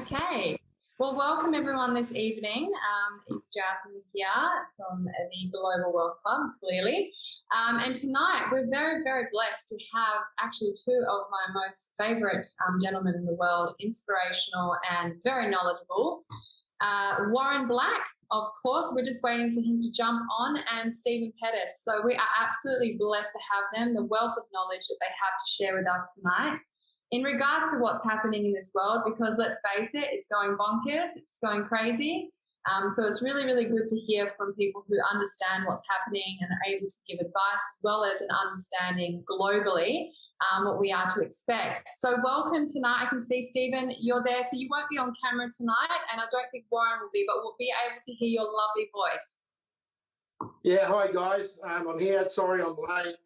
Okay. Well, welcome everyone this evening. It's Jasmine here from the Global Wealth Club, clearly. And tonight we're very, very blessed to have actually two of my most favourite gentlemen in the world, inspirational and very knowledgeable. Warren Black, of course, we're just waiting for him to jump on, and Stephen Petith. So we are absolutely blessed to have them, the wealth of knowledge that they have to share with us tonight in regards to what's happening in this world, because let's face it, it's going bonkers, it's going crazy. So it's really, really good to hear from people who understand what's happening and are able to give advice, as well as an understanding globally what we are to expect. So welcome tonight. I can see, Stephen, you're there. So you won't be on camera tonight, and I don't think Warren will be, but we'll be able to hear your lovely voice. Yeah, hi guys. I'm here. Sorry I'm late.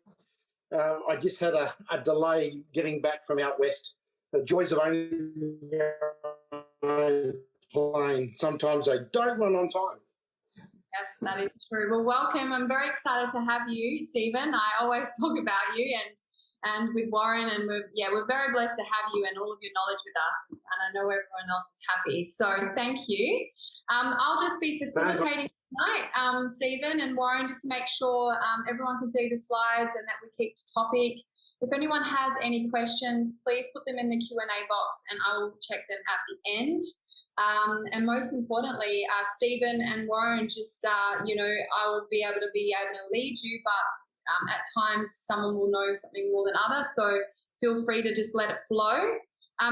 I just had a delay getting back from out west. The joys of owning a plane. Sometimes they don't run on time. Yes, that is true. Well, welcome. I'm very excited to have you, Stephen. I always talk about you and with Warren, and we're very blessed to have you and all of your knowledge with us. And I know everyone else is happy. So thank you. I'll just be facilitating tonight, Stephen and Warren, just to make sure everyone can see the slides and that we keep to topic. If anyone has any questions, please put them in the Q&A box and I will check them at the end. And most importantly, Stephen and Warren, just, I will be able to lead you, but at times someone will know something more than others. So feel free to just let it flow.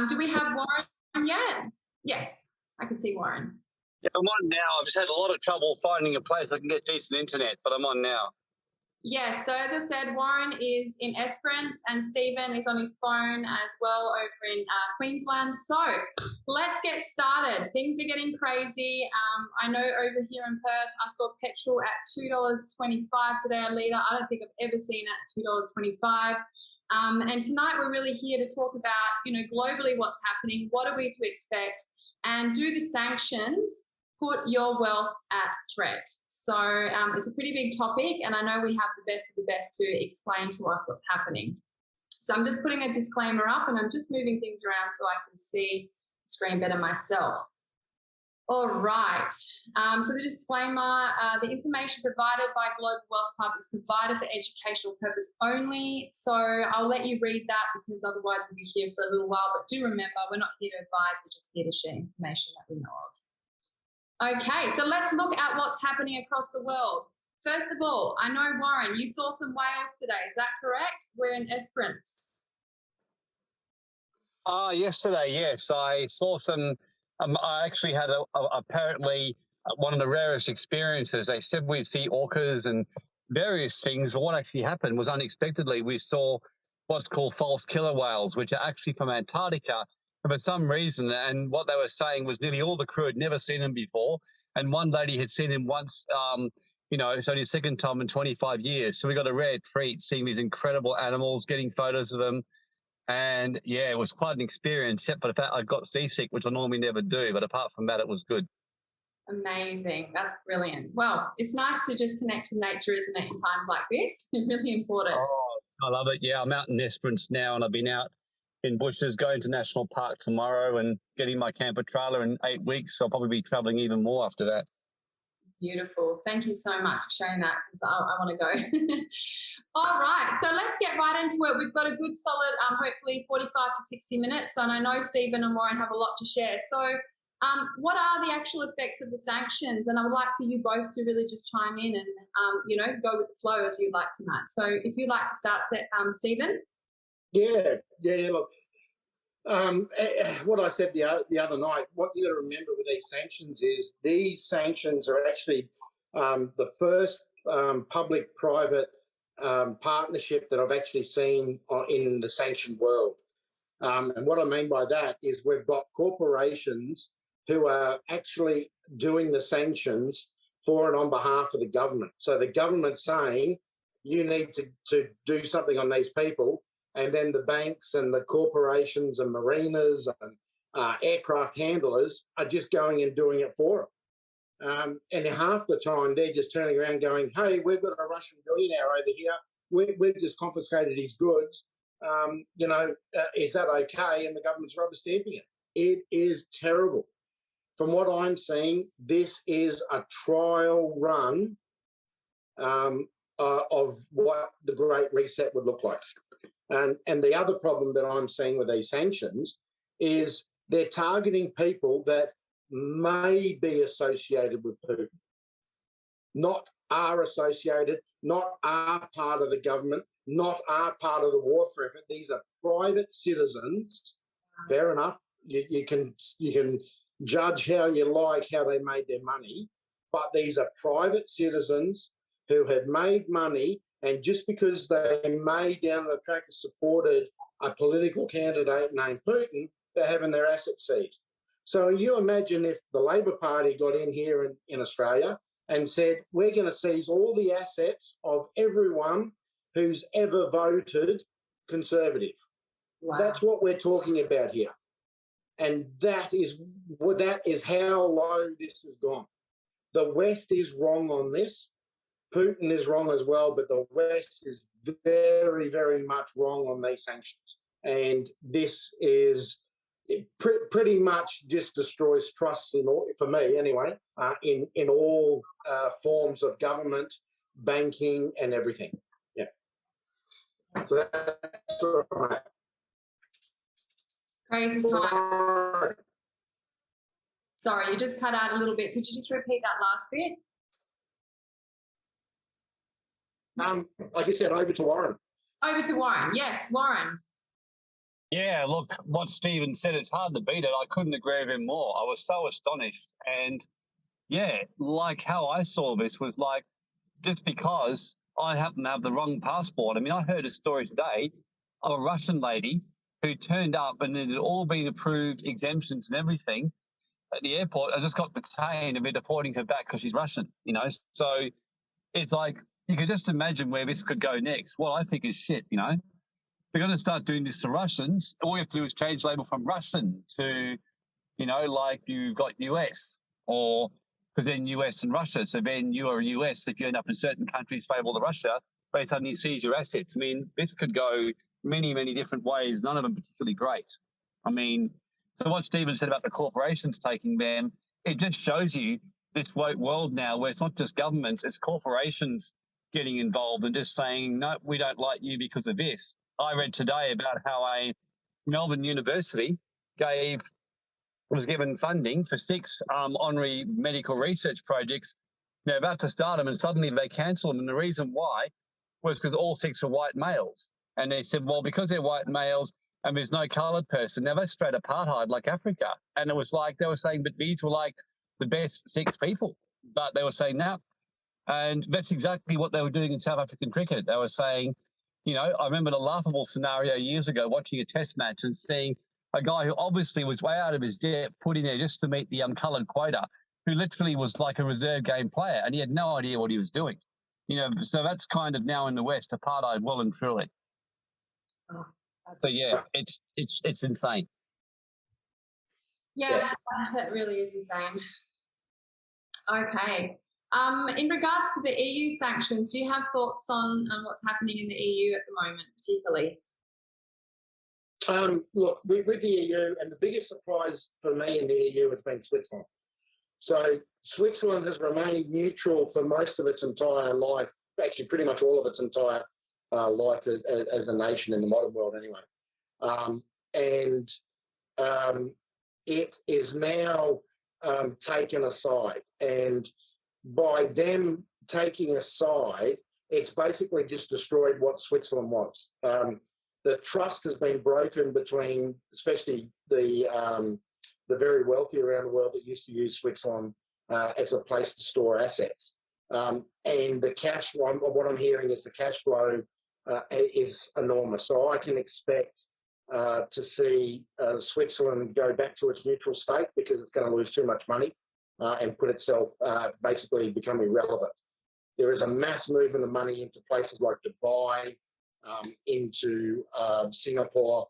Do we have Warren yet? Yes, I can see Warren. Yeah, I'm on now. I've just had a lot of trouble finding a place I can get decent internet, but I'm on now. Yeah, so as I said, Warren is in Esperance and Stephen is on his phone as well over in Queensland. So let's get started. Things are getting crazy. I know over here in Perth, I saw petrol at $2.25 today a litre. I don't think I've ever seen it at $2.25. And tonight we're really here to talk about, globally what's happening, what are we to expect, and do the sanctions put your wealth at threat? So it's a pretty big topic, and I know we have the best of the best to explain to us what's happening. So I'm just putting a disclaimer up, and I'm just moving things around so I can see the screen better myself. All right. So the disclaimer, the information provided by Global Wealth Club is provided for educational purpose only. So I'll let you read that because otherwise we'll be here for a little while. But do remember, we're not here to advise, we're just here to share information that we know of. Okay, so let's look at what's happening across the world. First of all, I know, Warren, you saw some whales today. Is that correct? We're in Esperance. Yesterday, yes. I saw some. I actually had apparently one of the rarest experiences. They said we'd see orcas and various things, but what actually happened was unexpectedly we saw what's called false killer whales, which are actually from Antarctica. And for some reason, and what they were saying was nearly all the crew had never seen him before, and one lady had seen him once. It's only the second time in 25 years. So we got a rare treat seeing these incredible animals, getting photos of them. And yeah, it was quite an experience, except for the fact I got seasick, which I normally never do. But apart from that, it was good. Amazing. That's brilliant. Well, it's nice to just connect with nature, isn't it, in times like this? It's really important. Oh, I love it. Yeah, I'm out in Esperance now, and I've been out in bushes, going to National Park tomorrow and getting my camper trailer in 8 weeks. So I'll probably be travelling even more after that. Beautiful. Thank you so much for sharing that, because I want to go. All right, so let's get right into it. We've got a good solid, hopefully 45 to 60 minutes, and I know Stephen and Warren have a lot to share. So what are the actual effects of the sanctions? And I would like for you both to really just chime in and, go with the flow as you'd like tonight. So if you'd like to start, Stephen. Yeah. Look, what I said the other night, what you got to remember with these sanctions are actually the first public-private partnership that I've actually seen in the sanctioned world. And what I mean by that is we've got corporations who are actually doing the sanctions for and on behalf of the government. So the government's saying you need to do something on these people, and then the banks and the corporations and marinas and aircraft handlers are just going and doing it for them. And half the time they're just turning around going, hey, we've got a Russian billionaire over here. We've just confiscated his goods. Is that okay? And the government's rubber stamping it. It is terrible. From what I'm seeing, this is a trial run of what the Great Reset would look like. And the other problem that I'm seeing with these sanctions is they're targeting people that may be associated with Putin, not are associated, not are part of the government, not are part of the war effort. These are private citizens. Fair enough. You can judge how you like how they made their money, but these are private citizens who have made money, and just because they may down the track have supported a political candidate named Putin, they're having their assets seized. So you imagine if the Labor Party got in here in Australia and said, we're going to seize all the assets of everyone who's ever voted Conservative. Wow. That's what we're talking about here. And that is how low this has gone. The West is wrong on this. Putin is wrong as well, but the West is very, very much wrong on these sanctions. And this is pretty much just destroys trust in all, for me anyway, in all forms of government, banking, and everything. Yeah. So that's what I'm at. Crazy time. Sorry, you just cut out a little bit. Could you just repeat that last bit? Like I said, over to Warren. Over to Warren. Yes, Warren. Yeah, look, what Stephen said, it's hard to beat it. I couldn't agree with him more. I was so astonished. And, yeah, like how I saw this was like, just because I happen to have the wrong passport. I mean, I heard a story today of a Russian lady who turned up and it had all been approved, exemptions and everything at the airport. I just got detained and they're deporting her back because she's Russian, you know. So it's like, you could just imagine where this could go next. What I think is shit, you know. We're going to start doing this to Russians. All we have to do is change label from Russian to, you know, like you've got US, or because then US and Russia. So then you are US. If you end up in certain countries favorable to Russia, they suddenly seize your assets. I mean, this could go many, many different ways, none of them particularly great. I mean, so what Stephen said about the corporations taking them, it just shows you this woke world now where it's not just governments, it's corporations getting involved and just saying, no, we don't like you because of this. I read today about how a Melbourne University was given funding for 6 honorary medical research projects. They're about to start them and suddenly they cancelled them. And the reason why was because all 6 are white males. And they said, well, because they're white males and there's no coloured person, now that's straight apartheid like Africa. And it was like they were saying, but these were like the best 6 people. But they were saying, no. And that's exactly what they were doing in South African cricket. They were saying, you know, I remember the laughable scenario years ago watching a test match and seeing a guy who obviously was way out of his depth put in there just to meet the coloured quota, who literally was like a reserve game player and he had no idea what he was doing. You know, so that's kind of now in the West, apartheid well and truly. Oh, but yeah, it's insane. Yeah, that really is insane. Okay. In regards to the EU sanctions, do you have thoughts on what's happening in the EU at the moment, particularly? Look, with the EU, and the biggest surprise for me in the EU has been Switzerland. So Switzerland has remained neutral for most of its entire life, actually pretty much all of its entire life as a nation in the modern world anyway. It is now taken aside, and by them taking a side, it's basically just destroyed what Switzerland was. The trust has been broken between, especially the very wealthy around the world that used to use Switzerland as a place to store assets. And the cash flow, what I'm hearing is the cash flow is enormous. So I can expect to see Switzerland go back to its neutral state because it's going to lose too much money. And put itself basically become irrelevant. There is a mass movement of money into places like Dubai, into Singapore,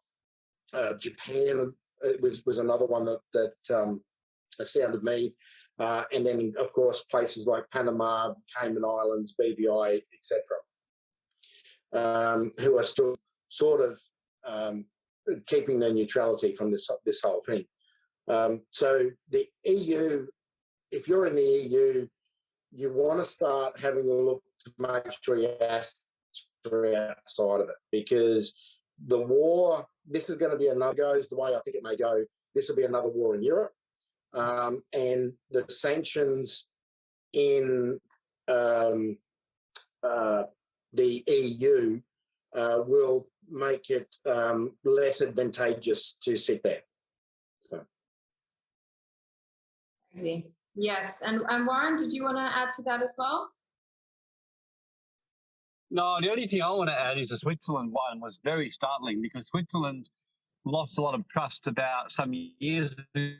Japan was another one that astounded me, and then of course places like Panama, Cayman Islands, BVI, etc., who are still sort of keeping their neutrality from this whole thing. So the EU, if you're in the EU, you want to start having a look to make sure your assets are outside of it, because the war, this is going to be another, goes the way I think it may go, this will be another war in Europe. And the sanctions in the EU will make it less advantageous to sit there. So. Crazy. Yes. And Warren, did you want to add to that as well? No, the only thing I want to add is the Switzerland one was very startling, because Switzerland lost a lot of trust about some years ago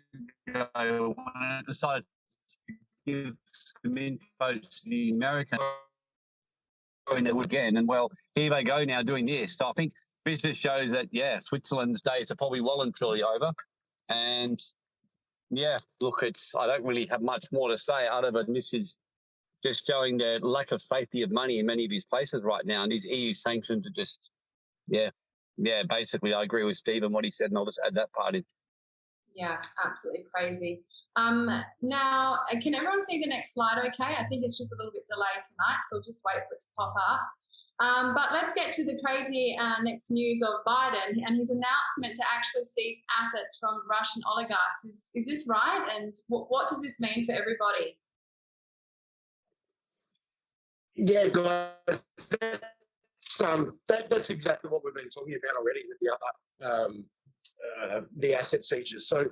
when it decided to give some info to the Americans again. And well, here they go now doing this. So I think business shows that, yeah, Switzerland's days are probably well and truly over. And yeah, look, I don't really have much more to say other than this is just showing the lack of safety of money in many of these places right now. And these EU sanctions are just, yeah, basically I agree with Stephen, what he said, and I'll just add that part in. Yeah, absolutely crazy. Now, can everyone see the next slide okay? I think it's just a little bit delayed tonight, so I'll just wait for it to pop up. But let's get to the crazy next news of Biden and his announcement to actually seize assets from Russian oligarchs. Is this right? And what does this mean for everybody? Yeah, guys, that's exactly what we've been talking about already with the other the asset seizures. So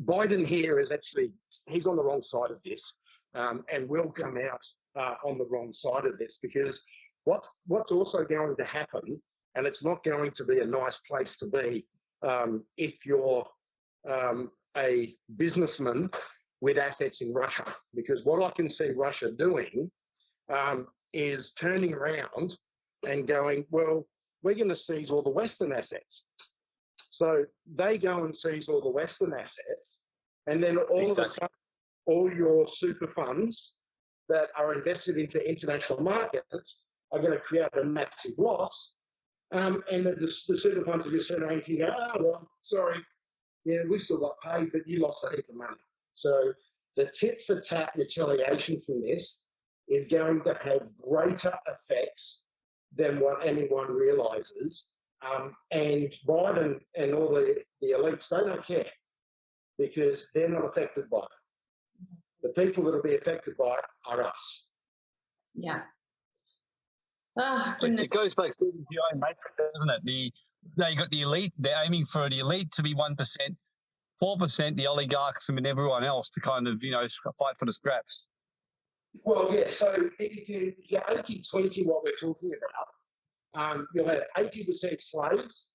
Biden here is actually, he's on the wrong side of this, and will come out on the wrong side of this, because what's also going to happen, and it's not going to be a nice place to be if you're a businessman with assets in Russia, because what I can see Russia doing is turning around and going, well, we're going to seize all the Western assets. So they go and seize all the Western assets, and then all of a sudden, all your super funds that are invested into international markets are going to create a massive loss. And the super funds are just saying to you, well, sorry, yeah, we still got paid, but you lost a heap of money. So the tit for tat retaliation from this is going to have greater effects than what anyone realises. And Biden and all the elites, they don't care, because they're not affected by it. The people that will be affected by it are us. Yeah. It goes back to the own matrix, doesn't it? They got the elite, they're aiming for the elite to be 1%, 4% the oligarchs, and everyone else to kind of, fight for the scraps. Well, yeah, so if you're 80-20, what we're talking about, you'll have 80% slaves,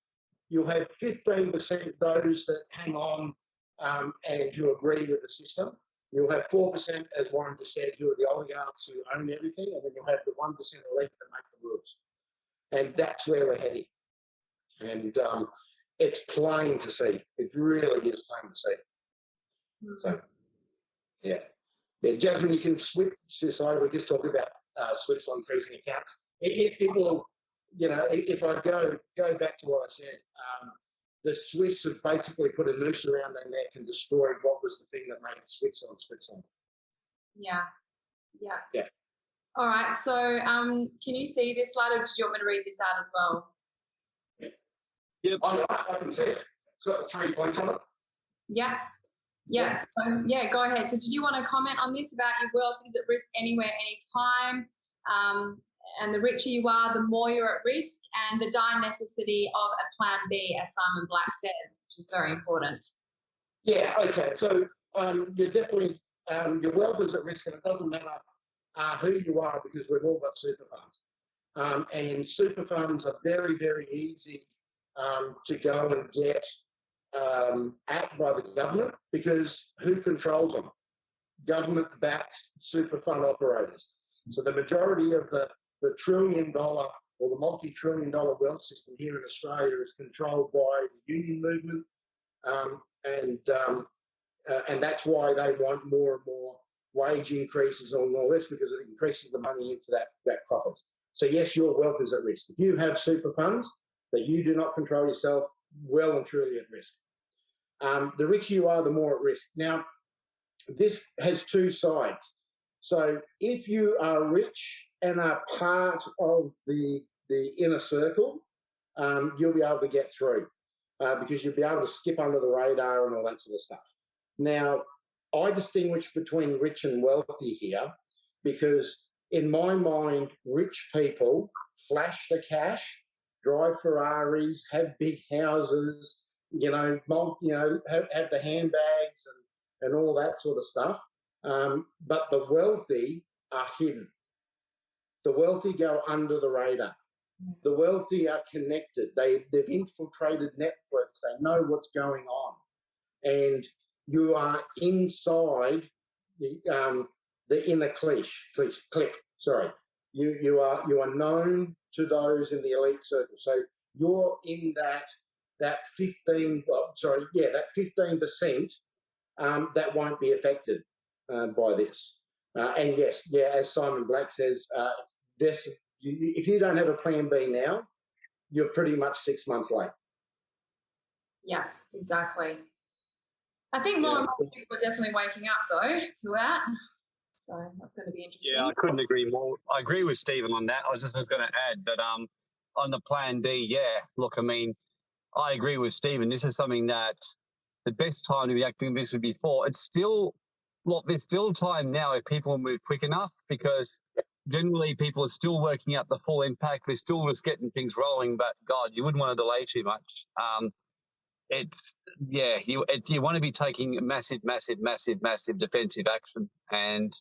you'll have 15% those that hang on and who agree with the system. You'll have 4%, as Warren just said, who are the oligarchs who own everything, and then you'll have the 1% elite that make the rules. And that's where we're heading. And it's plain to see. It really is plain to see. So, yeah. Yeah, Jasmine, you can switch this over. We're just talking about Switzerland freezing accounts. It will, if I go back to what I said, the Swiss have basically put a noose around their neck and destroyed what was the thing that made Switzerland. Yeah. Yeah. All right. So can you see this slide, or did you want me to read this out as well? Yep. I can see it. It's got 3 points on it. Yeah. Yes. So, yeah, go ahead. So did you want to comment on this about your wealth is at risk anywhere, anytime? And the richer you are, the more you're at risk, and the dire necessity of a plan B, as Simon Black says, which is very important. Yeah, okay. So you're definitely, your wealth is at risk, and it doesn't matter who you are, because we've all got super funds. And super funds are very, very easy to go and get at by the government, because who controls them? Government-backed super fund operators. So the majority of the $1 trillion or the multi-trillion-dollar wealth system here in Australia is controlled by the union movement, and that's why they want more and more wage increases and all this, because it increases the money into that profit. So yes, your wealth is at risk. If you have super funds that you do not control yourself, well and truly at risk. the richer you are, the more at risk. Now, this has two sides. So if you are rich and are part of the inner circle, you'll be able to get through because you'll be able to skip under the radar and all that sort of stuff. Now, I distinguish between rich and wealthy here because in my mind, rich people flash the cash, drive Ferraris, have big houses, have the handbags and all that sort of stuff. But the wealthy are hidden. The wealthy go under the radar. The wealthy are connected. They've infiltrated networks. They know what's going on. And you are inside the inner clique. Sorry, you are known to those in the elite circle. So you're in that 15%. That won't be affected by this. And yes, as Simon Black says, if you don't have a plan B now, you're pretty much 6 months late. Yeah, exactly. I think more and more people are definitely waking up, though, to that. So that's going to be interesting. Yeah, I couldn't agree more. I agree with Stephen on that. I was just going to add that on the plan D, look, I mean, I agree with Stephen. This is something that the best time to be acting this would be before. It's still, look, there's still time now if people move quick enough because generally people are still working out the full impact. They're still just getting things rolling, but God, you wouldn't want to delay too much. You want to be taking massive defensive action. And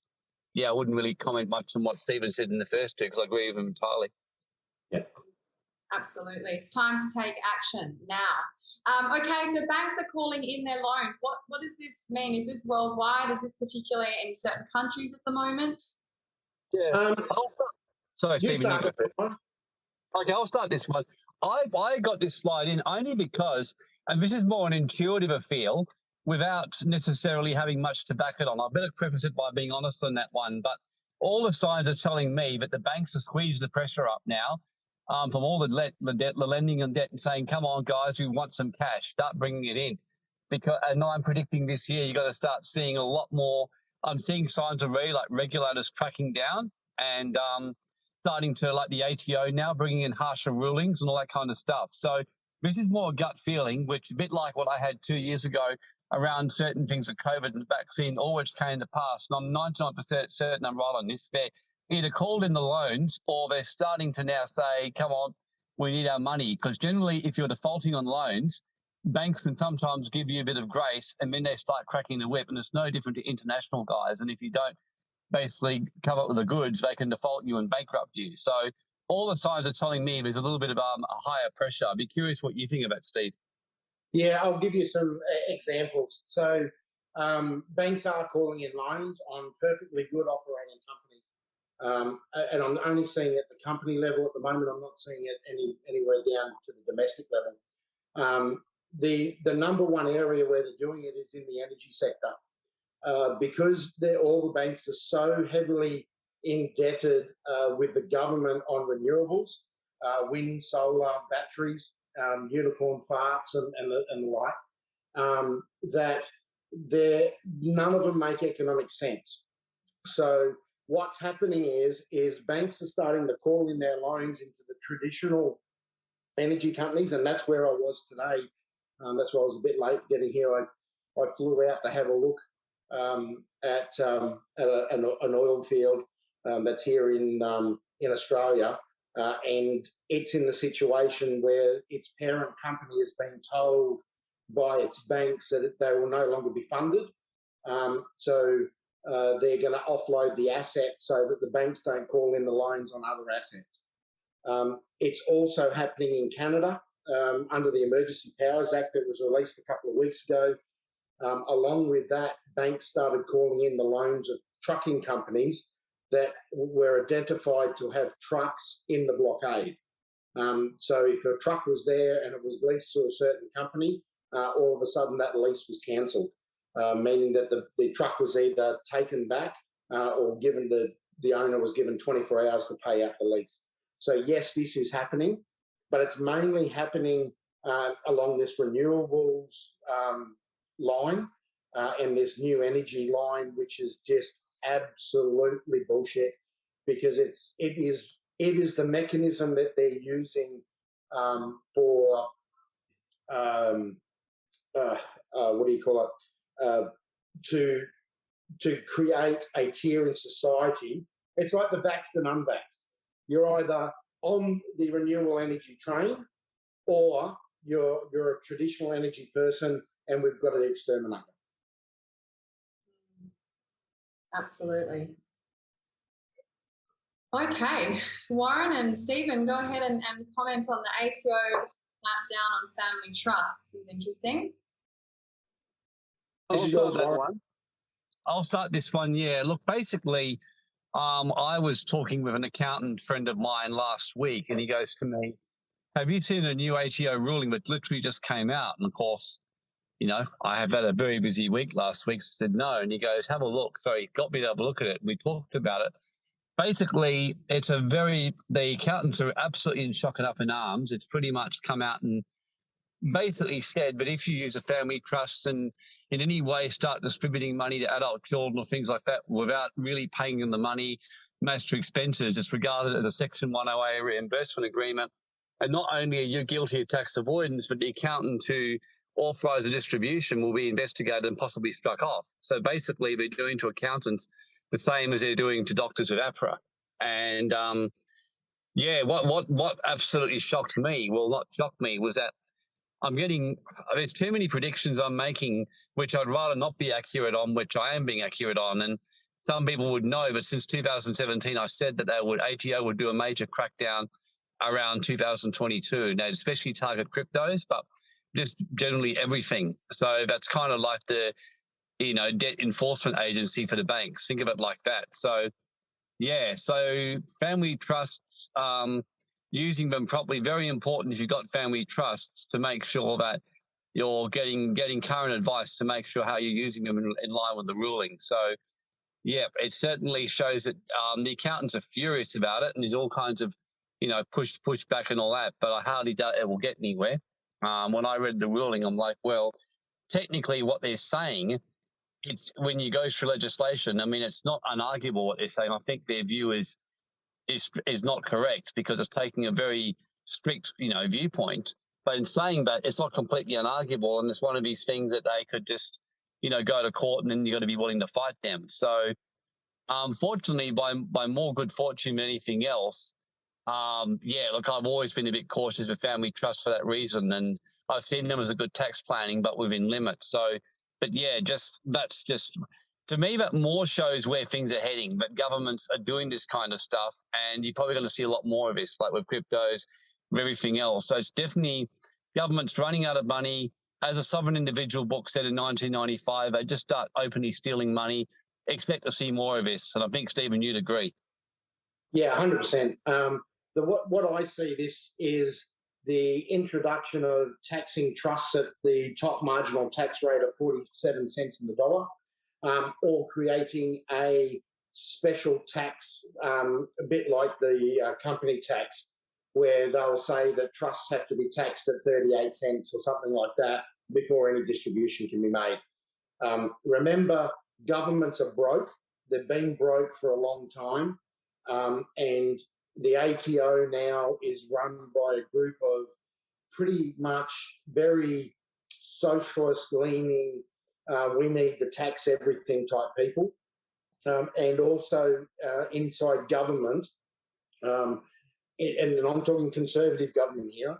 I wouldn't really comment much on what Stephen said in the first two because I agree with him entirely. Yeah. Absolutely. It's time to take action now. Okay, so banks are calling in their loans. What does this mean? Is this worldwide? Is this particularly in certain countries at the moment? Yeah. Sorry, Stephen. Okay, I'll start this one. I got this slide in only because, and this is more an intuitive feel, without necessarily having much to back it on. I better preface it by being honest on that one. But all the signs are telling me that the banks are squeezing the pressure up now from all the lending and debt and saying, come on, guys, we want some cash. Start bringing it in. And I'm predicting this year you're going to start seeing a lot more. I'm seeing signs already like regulators cracking down and starting to, like the ATO now, bringing in harsher rulings and all that kind of stuff. So this is more a gut feeling, which a bit like what I had 2 years ago around certain things of COVID and the vaccine always came to pass. And I'm 99% certain I'm right on this. They're either called in the loans or they're starting to now say, come on, we need our money. Because generally, if you're defaulting on loans, banks can sometimes give you a bit of grace and then they start cracking the whip. And it's no different to international guys. And if you don't basically come up with the goods, they can default you and bankrupt you. So all the signs are telling me there's a little bit of a higher pressure. I'd be curious what you think about, Steve. Yeah, I'll give you some examples. So banks are calling in loans on perfectly good operating companies. And I'm only seeing it at the company level at the moment. I'm not seeing it anywhere down to the domestic level. The number one area where they're doing it is in the energy sector. Because all the banks are so heavily indebted with the government on renewables, wind, solar, batteries, unicorn farts and the like, that none of them make economic sense. So what's happening is banks are starting to call in their loans into the traditional energy companies, and that's where I was today. That's why I was a bit late getting here. I flew out to have a look at an oil field that's here in Australia, and it's in the situation where its parent company has been told by its banks that they will no longer be funded. So they're going to offload the asset so that the banks don't call in the loans on other assets. It's also happening in Canada under the Emergency Powers Act that was released a couple of weeks ago. Along with that, banks started calling in the loans of trucking companies that were identified to have trucks in the blockade. So if a truck was there and it was leased to a certain company, all of a sudden that lease was cancelled, meaning that the truck was either taken back or given the owner was given 24 hours to pay out the lease. So yes, this is happening, but it's mainly happening along this renewables line and this new energy line, which is just absolutely bullshit, because it is the mechanism that they're using for what do you call it, to create a tier in society. It's like the vaxxed and unvaxxed. You're either on the renewable energy train, or you're a traditional energy person, and we've got to exterminate them. Absolutely. Okay, Warren and Stephen, go ahead and comment on the ATO down on family trusts. Is interesting. I'll start that one. I'll start this one. Yeah, look, basically, I was talking with an accountant friend of mine last week, and he goes to me, "Have you seen a new ATO ruling that literally just came out?" And of course, you know, I have had a very busy week last week, so I said no. And he goes, "Have a look." So he got me to have a look at it. We talked about it. Basically, the accountants are absolutely in shock and up in arms. It's pretty much come out and basically said, but if you use a family trust and in any way start distributing money to adult children or things like that without really paying them the money, most expenses, it's regarded as a Section 108 reimbursement agreement. And not only are you guilty of tax avoidance, but the accountant who authorised the distribution will be investigated and possibly struck off. So basically, they're doing to accountants the same as they're doing to doctors at APRA. And what absolutely shocked me, well, not shocked me, was that there's too many predictions I'm making, which I'd rather not be accurate on, which I am being accurate on. And some people would know, but since 2017, I said that ATO would do a major crackdown around 2022. Now, especially target cryptos, but just generally everything. So that's kind of like the, debt enforcement agency for the banks. Think of it like that. So, yeah, so family trusts, using them properly, very important if you've got family trusts to make sure that you're getting current advice to make sure how you're using them in line with the ruling. So, yeah, it certainly shows that the accountants are furious about it, and there's all kinds of, push back and all that, but I hardly doubt it will get anywhere. When I read the ruling, I'm like, well, technically what they're saying, it's when you go through legislation, I mean, it's not unarguable what they're saying. I think their view is not correct because it's taking a very strict, viewpoint. But in saying that, it's not completely unarguable, and it's one of these things that they could just, go to court, and then you've got to be willing to fight them. So, fortunately, by more good fortune than anything else, look, I've always been a bit cautious with family trusts for that reason, and I've seen them as a good tax planning, but within limits. So, but yeah, that's just to me, that more shows where things are heading. But governments are doing this kind of stuff, and you're probably going to see a lot more of this, like with cryptos, with everything else. So it's definitely governments running out of money. As a sovereign individual book said in 1995, they just start openly stealing money. Expect to see more of this, and I think, Stephen, you'd agree. Yeah, 100%. What I see this is the introduction of taxing trusts at the top marginal tax rate of 47 cents in the dollar, or creating a special tax, a bit like the company tax, where they'll say that trusts have to be taxed at 38 cents or something like that before any distribution can be made. Remember, governments are broke. They've been broke for a long time. And the ATO now is run by a group of pretty much very socialist-leaning, we need to tax everything type people. And also inside government, and I'm talking conservative government here,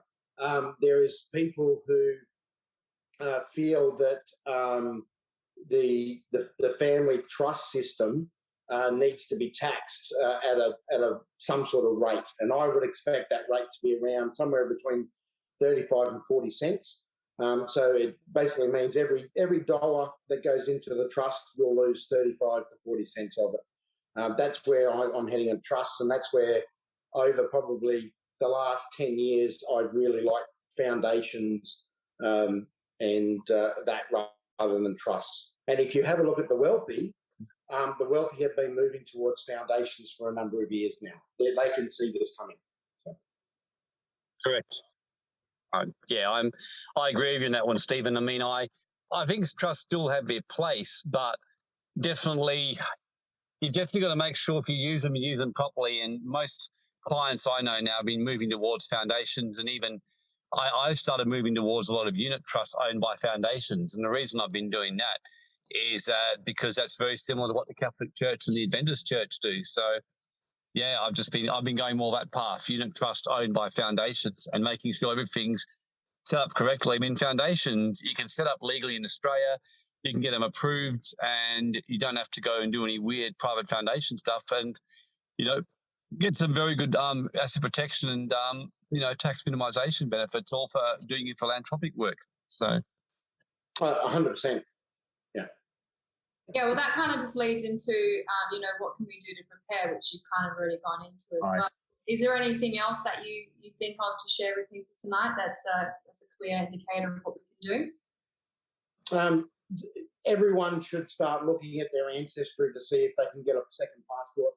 there is people who feel that the family trust system needs to be taxed at some sort of rate, and I would expect that rate to be around somewhere between 35 and 40 cents. So it basically means every dollar that goes into the trust, you'll lose 35 to 40 cents of it. That's where I'm heading in trusts, and that's where over probably the last 10 years I've really liked foundations and that rather than trusts. And if you have a look at the wealthy have been moving towards foundations for a number of years now. They can see this coming. So. Correct. I agree with you on that one, Stephen. I mean, I think trusts still have their place, but definitely, you've definitely got to make sure if you use them properly. And most clients I know now have been moving towards foundations, and even I've started moving towards a lot of unit trusts owned by foundations. And the reason I've been doing that is that because that's very similar to what the Catholic Church and the Adventist Church do. So yeah, I've been going more that path, unit trust owned by foundations, and making sure everything's set up correctly. I mean, foundations, you can set up legally in Australia, you can get them approved, and you don't have to go and do any weird private foundation stuff, and, get some very good asset protection and, tax minimisation benefits, all for doing your philanthropic work. So 100%. Yeah, well, that kind of just leads into, what can we do to prepare, which you've kind of already gone into as well. Is there anything else that you think of to share with people tonight that's a clear indicator of what we can do? Everyone should start looking at their ancestry to see if they can get a second passport.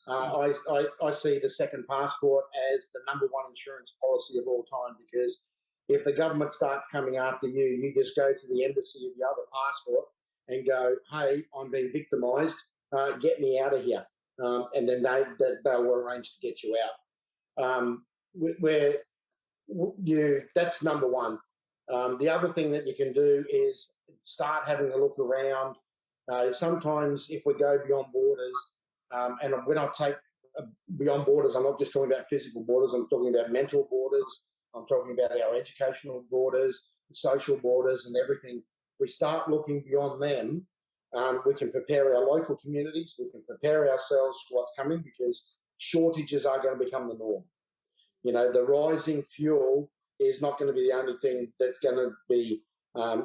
I see the second passport as the number one insurance policy of all time, because if the government starts coming after you, you just go to the embassy of the other passport and go, hey, I'm being victimised, get me out of here. And then they'll arrange to get you out. That's number one. The other thing that you can do is start having a look around. Sometimes if we go beyond borders, and when I take beyond borders, I'm not just talking about physical borders, I'm talking about mental borders, I'm talking about our educational borders, social borders and everything. If we start looking beyond them, we can prepare our local communities, we can prepare ourselves for what's coming, because shortages are going to become the norm. The rising fuel is not going to be the only thing that's going to be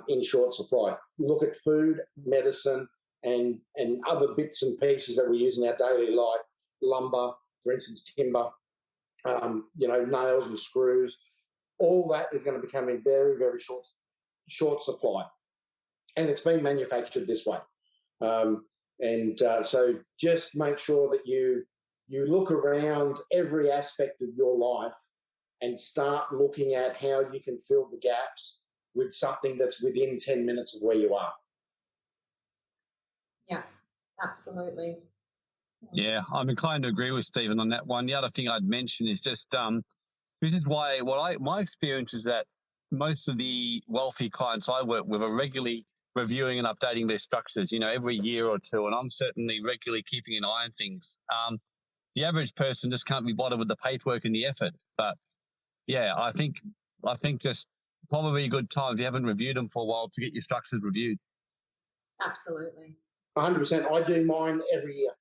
in short supply. Look at food, medicine, and other bits and pieces that we use in our daily life, lumber, for instance, timber, nails and screws. All that is going to become in very, very short supply. And it's been manufactured this way. So just make sure that you look around every aspect of your life and start looking at how you can fill the gaps with something that's within 10 minutes of where you are. Yeah, absolutely. Yeah, I'm inclined to agree with Stephen on that one. The other thing I'd mention is just this is why my experience is that most of the wealthy clients I work with are regularly reviewing and updating their structures, every year or two, and I'm certainly regularly keeping an eye on things. The average person just can't be bothered with the paperwork and the effort. But yeah, I think just probably a good time if you haven't reviewed them for a while to get your structures reviewed. Absolutely. 100%. I do mine every year.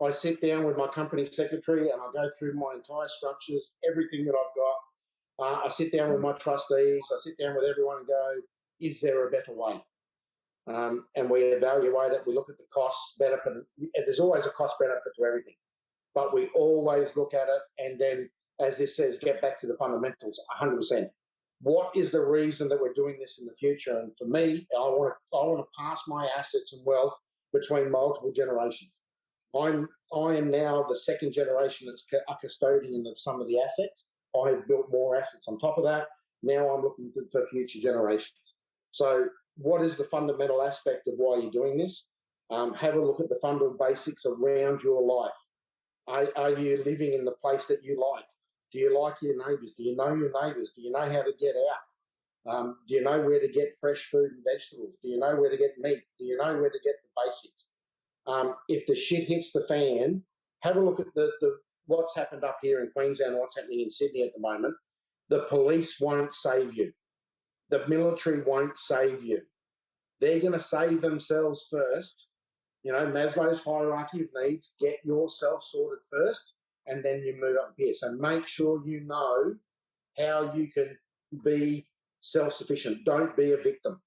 I sit down with my company secretary and I go through my entire structures, everything that I've got. I sit down with my trustees. I sit down with everyone and go, is there a better way? And we evaluate it. We look at the cost benefit. There's always a cost benefit to everything, but we always look at it. And then, as this says, get back to the fundamentals. 100%. What is the reason that we're doing this in the future? And for me, I want to pass my assets and wealth between multiple generations. I am now the second generation that's a custodian of some of the assets. I have built more assets on top of that. Now I'm looking for future generations. So what is the fundamental aspect of why you're doing this? Have a look at the fundamental basics around your life. Are you living in the place that you like? Do you like your neighbours? Do you know your neighbours? Do you know how to get out? Do you know where to get fresh food and vegetables? Do you know where to get meat? Do you know where to get the basics? If the shit hits the fan, have a look at the what's happened up here in Queensland, what's happening in Sydney at the moment. The police won't save you. The military won't save you. They're going to save themselves first. Maslow's hierarchy of needs, get yourself sorted first, and then you move up here. So make sure you know how you can be self-sufficient. Don't be a victim.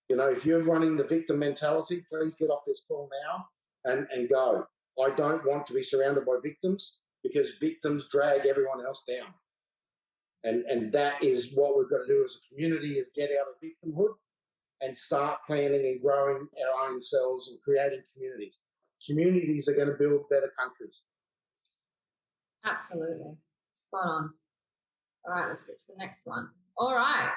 If you're running the victim mentality, please get off this call now and go. I don't want to be surrounded by victims, because victims drag everyone else down. And that is what we've got to do as a community, is get out of victimhood and start planning and growing our own selves and creating communities. Communities are going to build better countries. Absolutely. Spot on. All right, let's get to the next one. All right.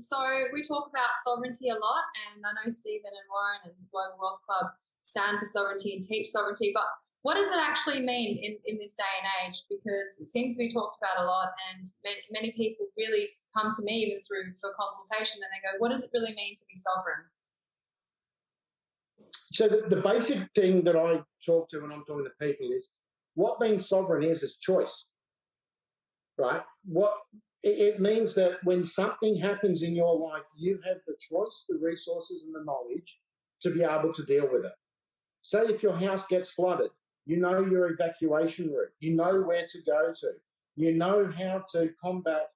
So we talk about sovereignty a lot, and I know Stephen and Warren and Global Wealth Club stand for sovereignty and teach sovereignty, but what does it actually mean in this day and age? Because it seems to be talked about a lot, and many people really come to me even for consultation, and they go, what does it really mean to be sovereign? So the basic thing that I talk to when I'm talking to people is what being sovereign is choice, right? What it means that when something happens in your life, you have the choice, the resources and the knowledge to be able to deal with it. Say if your house gets flooded, you know your evacuation route, you know where to go to, you know how to combat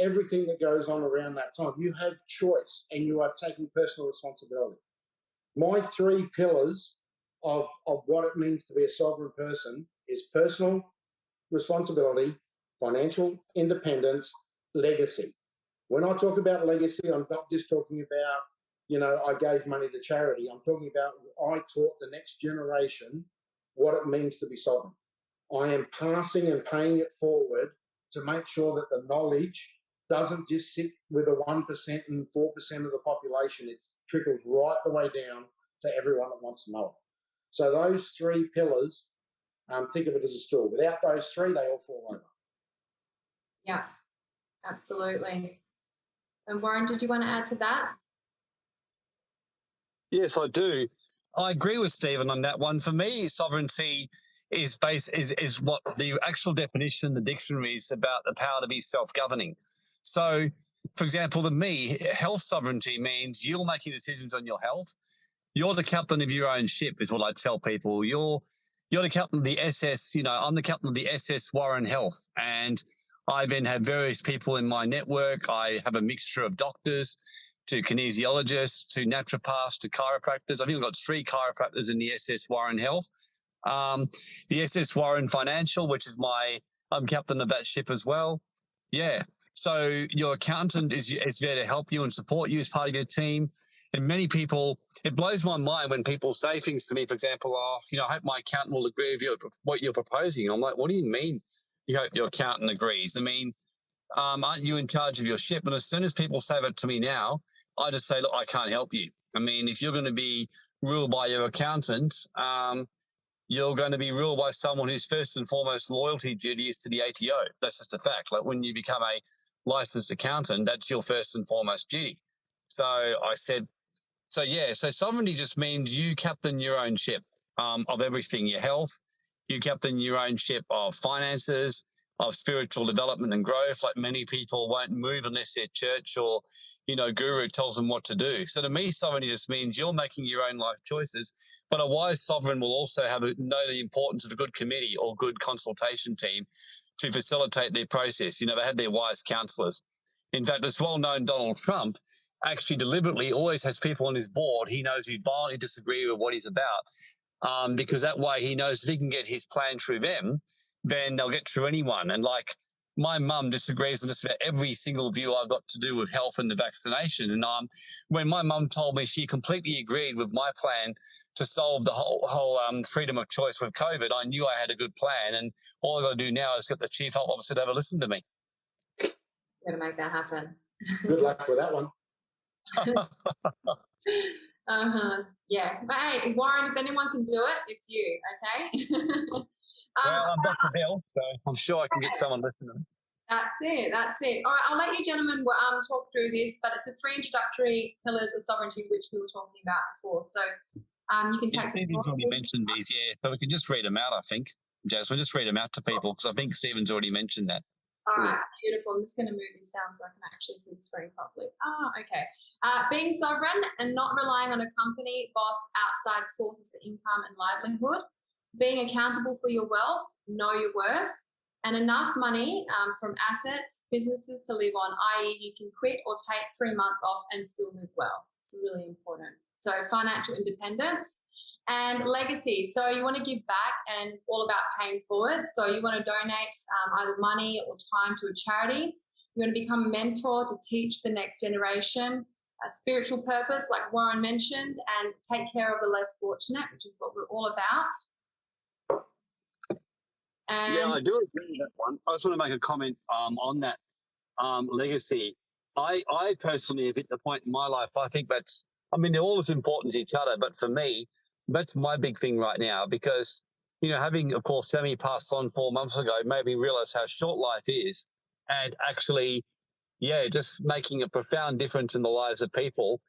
everything that goes on around that time. You have choice and you are taking personal responsibility. My three pillars of what it means to be a sovereign person is personal responsibility, financial independence, legacy. When I talk about legacy, I'm not just talking about, I gave money to charity. I'm talking about I taught the next generation what it means to be sovereign. I am passing and paying it forward to make sure that the knowledge doesn't just sit with a 1% and 4% of the population. It trickles right the way down to everyone that wants to know it. So those three pillars, think of it as a stool. Without those three, they all fall over. Yeah, absolutely. And Warren, did you want to add to that? Yes, I do. I agree with Stephen on that one. For me, sovereignty is what the actual definition in the dictionary is about, the power to be self-governing. So, for example, to me, health sovereignty means you're making decisions on your health. You're the captain of your own ship, is what I tell people. You're the captain of the SS. I'm the captain of the SS Warren Health, and I then have various people in my network. I have a mixture of doctors to kinesiologists, to naturopaths, to chiropractors. I've even got 3 chiropractors in the SS Warren Health. The SS Warren Financial, which is I'm captain of that ship as well. Yeah. So your accountant is there to help you and support you as part of your team. And many people, it blows my mind when people say things to me, for example, I hope my accountant will agree with what you're proposing. I'm like, what do you mean you hope your accountant agrees? I mean, aren't you in charge of your ship? And as soon as people say that to me now, I just say, look, I can't help you. I mean, if you're going to be ruled by your accountant, you're going to be ruled by someone whose first and foremost loyalty duty is to the ATO. That's just a fact. Like when you become a licensed accountant, that's your first and foremost duty. So I said, so sovereignty just means you captain your own ship of everything, your health, you captain your own ship of finances, of spiritual development and growth. Like many people won't move unless their church or, guru tells them what to do. So to me, sovereignty just means you're making your own life choices, but a wise sovereign will also know the importance of a good committee or good consultation team to facilitate their process. They have their wise counselors. In fact, it's well known Donald Trump actually deliberately always has people on his board he knows who violently disagree with what he's about, because that way he knows if he can get his plan through them, then they'll get through anyone. And like my mum disagrees on just about every single view I've got to do with health and the vaccination. And when my mum told me she completely agreed with my plan to solve the whole freedom of choice with COVID, I knew I had a good plan. And all I got to do now is get the chief health officer to have a listen to me. Got to make that happen. Good luck with that one. Yeah. But hey, Warren, if anyone can do it, it's you, okay? Well, I'm Dr. Bill, so I'm sure I can get someone listening. That's it. All right, I'll let you gentlemen talk through this, but it's the 3 introductory pillars of sovereignty, which we were talking about before. So you can take them. Stephen's already mentioned these, so we can just read them out, I think. Jasmine, just read them out to people, because I think Stephen's already mentioned that. All right, beautiful. I'm just going to move this down so I can actually see the screen properly. Okay. Being sovereign and not relying on a company, boss, outside sources for income and livelihood. Being accountable for your wealth, know your worth, and enough money from assets, businesses to live on, i.e. you can quit or take 3 months off and still live well. It's really important. So financial independence. And legacy. So you want to give back, and it's all about paying forward. So you want to donate either money or time to a charity. You want to become a mentor to teach the next generation, a spiritual purpose, like Warren mentioned, and take care of the less fortunate, which is what we're all about. And I do agree with that one. I just want to make a comment on that legacy. I personally have hit the point in my life. I think that's, I mean, they're all as important as each other, but for me, that's my big thing right now because, having, of course, Sammy passed on 4 months ago made me realize how short life is and actually, yeah, just making a profound difference in the lives of people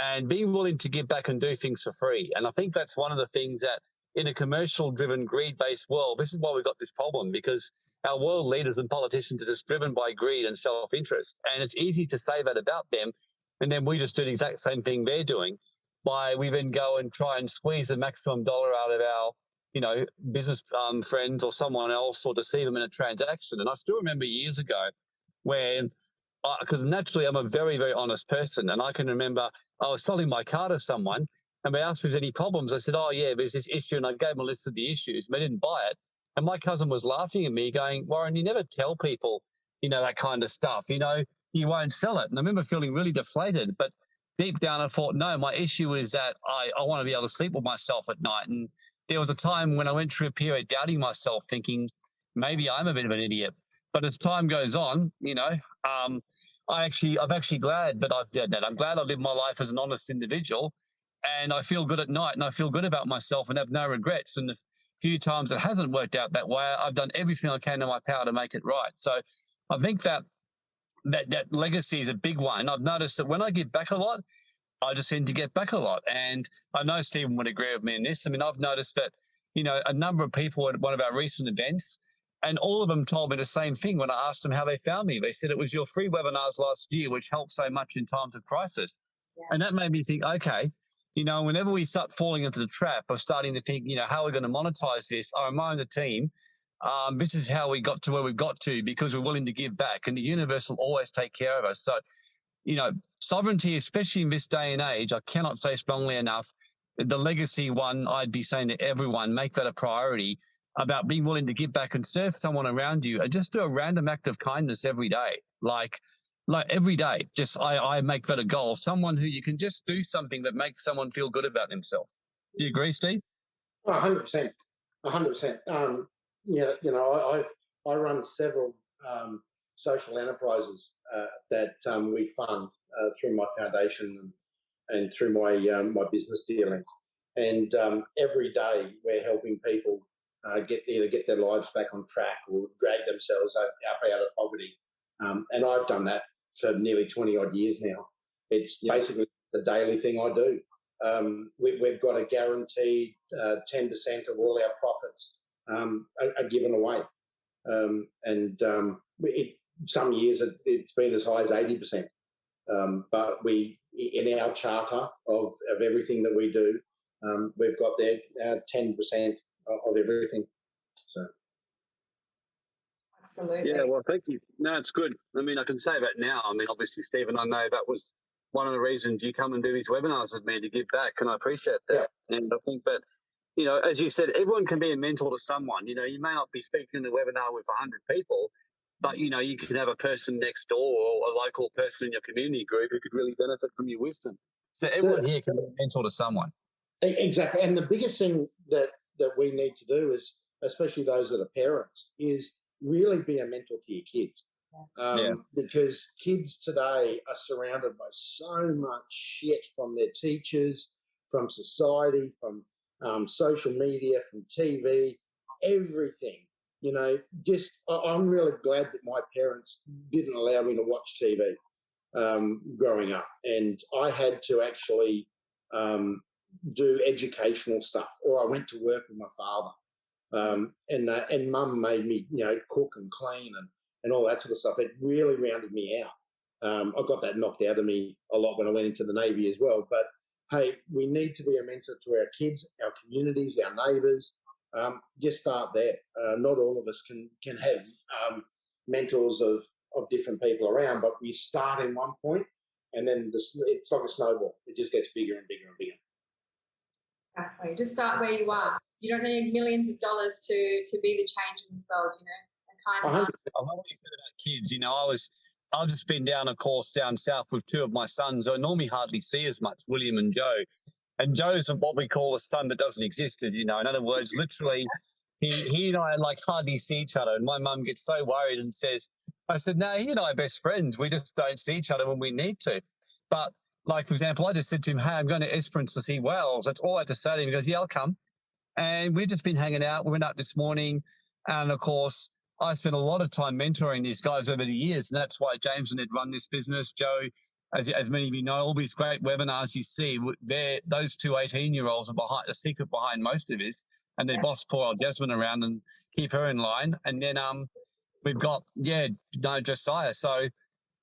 and being willing to give back and do things for free. And I think that's one of the things that in a commercial driven, greed based world, this is why we've got this problem because our world leaders and politicians are just driven by greed and self interest. And it's easy to say that about them. And then we just do the exact same thing they're doing by we then go and try and squeeze the maximum dollar out of our, business friends or someone else or deceive them in a transaction. And I still remember years ago when, because naturally I'm a very, very honest person. And I can remember I was selling my car to someone and they asked me if there's any problems. I said, oh, yeah, there's this issue. And I gave them a list of the issues. And they didn't buy it. And my cousin was laughing at me going, Warren, you never tell people, that kind of stuff. You won't sell it. And I remember feeling really deflated. But deep down I thought, no, my issue is that I want to be able to sleep with myself at night. And there was a time when I went through a period doubting myself, thinking maybe I'm a bit of an idiot. But as time goes on, I'm actually glad that I've done that. I'm glad I lived my life as an honest individual and I feel good at night and I feel good about myself and have no regrets. And the few times it hasn't worked out that way, I've done everything I can in my power to make it right. So I think that legacy is a big one. I've noticed that when I give back a lot, I just seem to get back a lot. And I know Stephen would agree with me in this. I mean, I've noticed that, a number of people at one of our recent events, and all of them told me the same thing when I asked them how they found me. They said it was your free webinars last year, which helped so much in times of crisis. Yes. And that made me think, okay, whenever we start falling into the trap of starting to think, how are we going to monetize this? I remind the team, this is how we got to where we got to because we're willing to give back and the universe will always take care of us. So, sovereignty, especially in this day and age, I cannot say strongly enough, the legacy one, I'd be saying to everyone, make that a priority about being willing to give back and serve someone around you and just do a random act of kindness every day. Like every day, just I make that a goal. Someone who you can just do something that makes someone feel good about themselves. Do you agree, Steve? 100%. 100%. I run several social enterprises that we fund through my foundation and through my business dealings. And every day we're helping people get their lives back on track or drag themselves out of poverty. And I've done that for nearly 20 odd years now. It's basically the daily thing I do. We've got a guaranteed 10% of all our profits are given away. Some years it's been as high as 80%. But in our charter of everything that we do, we've got there 10% of everything. So. Absolutely. Yeah, well, thank you. No, it's good. I mean, I can say that now. I mean, obviously, Stephen, I know that was one of the reasons you come and do these webinars with me to give back, and I appreciate that. Yeah. And I think that, as you said, everyone can be a mentor to someone. You may not be speaking in a webinar with 100 people, but, you can have a person next door or a local person in your community group who could really benefit from your wisdom. So everyone here can be a mentor to someone. Exactly. And the biggest thing that we need to do is, especially those that are parents, is really be a mentor to your kids. Because kids today are surrounded by so much shit from their teachers, from society, from social media, from TV, everything. I'm really glad that my parents didn't allow me to watch TV growing up. And I had to actually do educational stuff, or I went to work with my father. And mum made me, cook and clean and all that sort of stuff. It really rounded me out. I got that knocked out of me a lot when I went into the Navy as well. But, hey, we need to be a mentor to our kids, our communities, our neighbours. Just start there. Not all of us can have mentors of different people around, but we start in one point and then it's like a snowball. It just gets bigger and bigger and bigger. Exactly. Just start where you are. You don't need millions of dollars to be the change in this world, And kind of. I love what you said about kids. I've just been down south with two of my sons who I normally hardly see as much, William and Joe. And Joe's what we call a son that doesn't exist, in other words, literally, he and I hardly see each other. And my mum gets so worried and says, I said, no, he and I are best friends. We just don't see each other when we need to. But, like, for example, I just said to him, hey, I'm going to Esperance to see whales. That's all I had to say to him. He goes, yeah, I'll come. And we've just been hanging out. We went up this morning. And, of course, I spent a lot of time mentoring these guys over the years. And that's why James and Ed run this business. Joe, as many of you know, all these great webinars you see, those two 18-year-olds are behind the secret behind most of this. And they boss poor old Jasmine around and keep her in line. And then we've got, Josiah. So,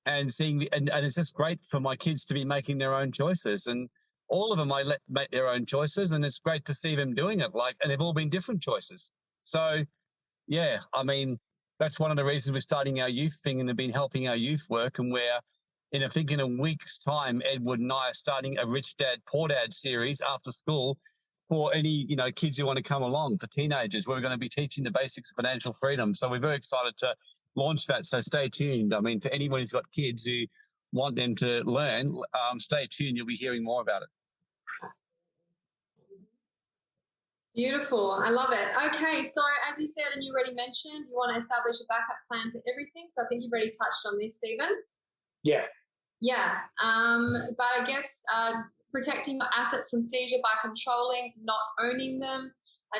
and seeing, and it's just great for my kids to be making their own choices. And all of them I let make their own choices. And it's great to see them doing it. And they've all been different choices. So, yeah, I mean, that's one of the reasons we're starting our youth thing and have been helping our youth work. And we're, I think in a week's time, Edward and I are starting a Rich Dad, Poor Dad series after school for any, kids who want to come along, for teenagers. We're going to be teaching the basics of financial freedom. So we're very excited to launch that. So stay tuned. I mean, for anyone who's got kids who want them to learn, stay tuned. You'll be hearing more about it. Beautiful. I love it. Okay. So as you said, and you already mentioned, you want to establish a backup plan for everything. So I think you've already touched on this, Stephen. Yeah. Yeah. But I guess protecting your assets from seizure by controlling, not owning them,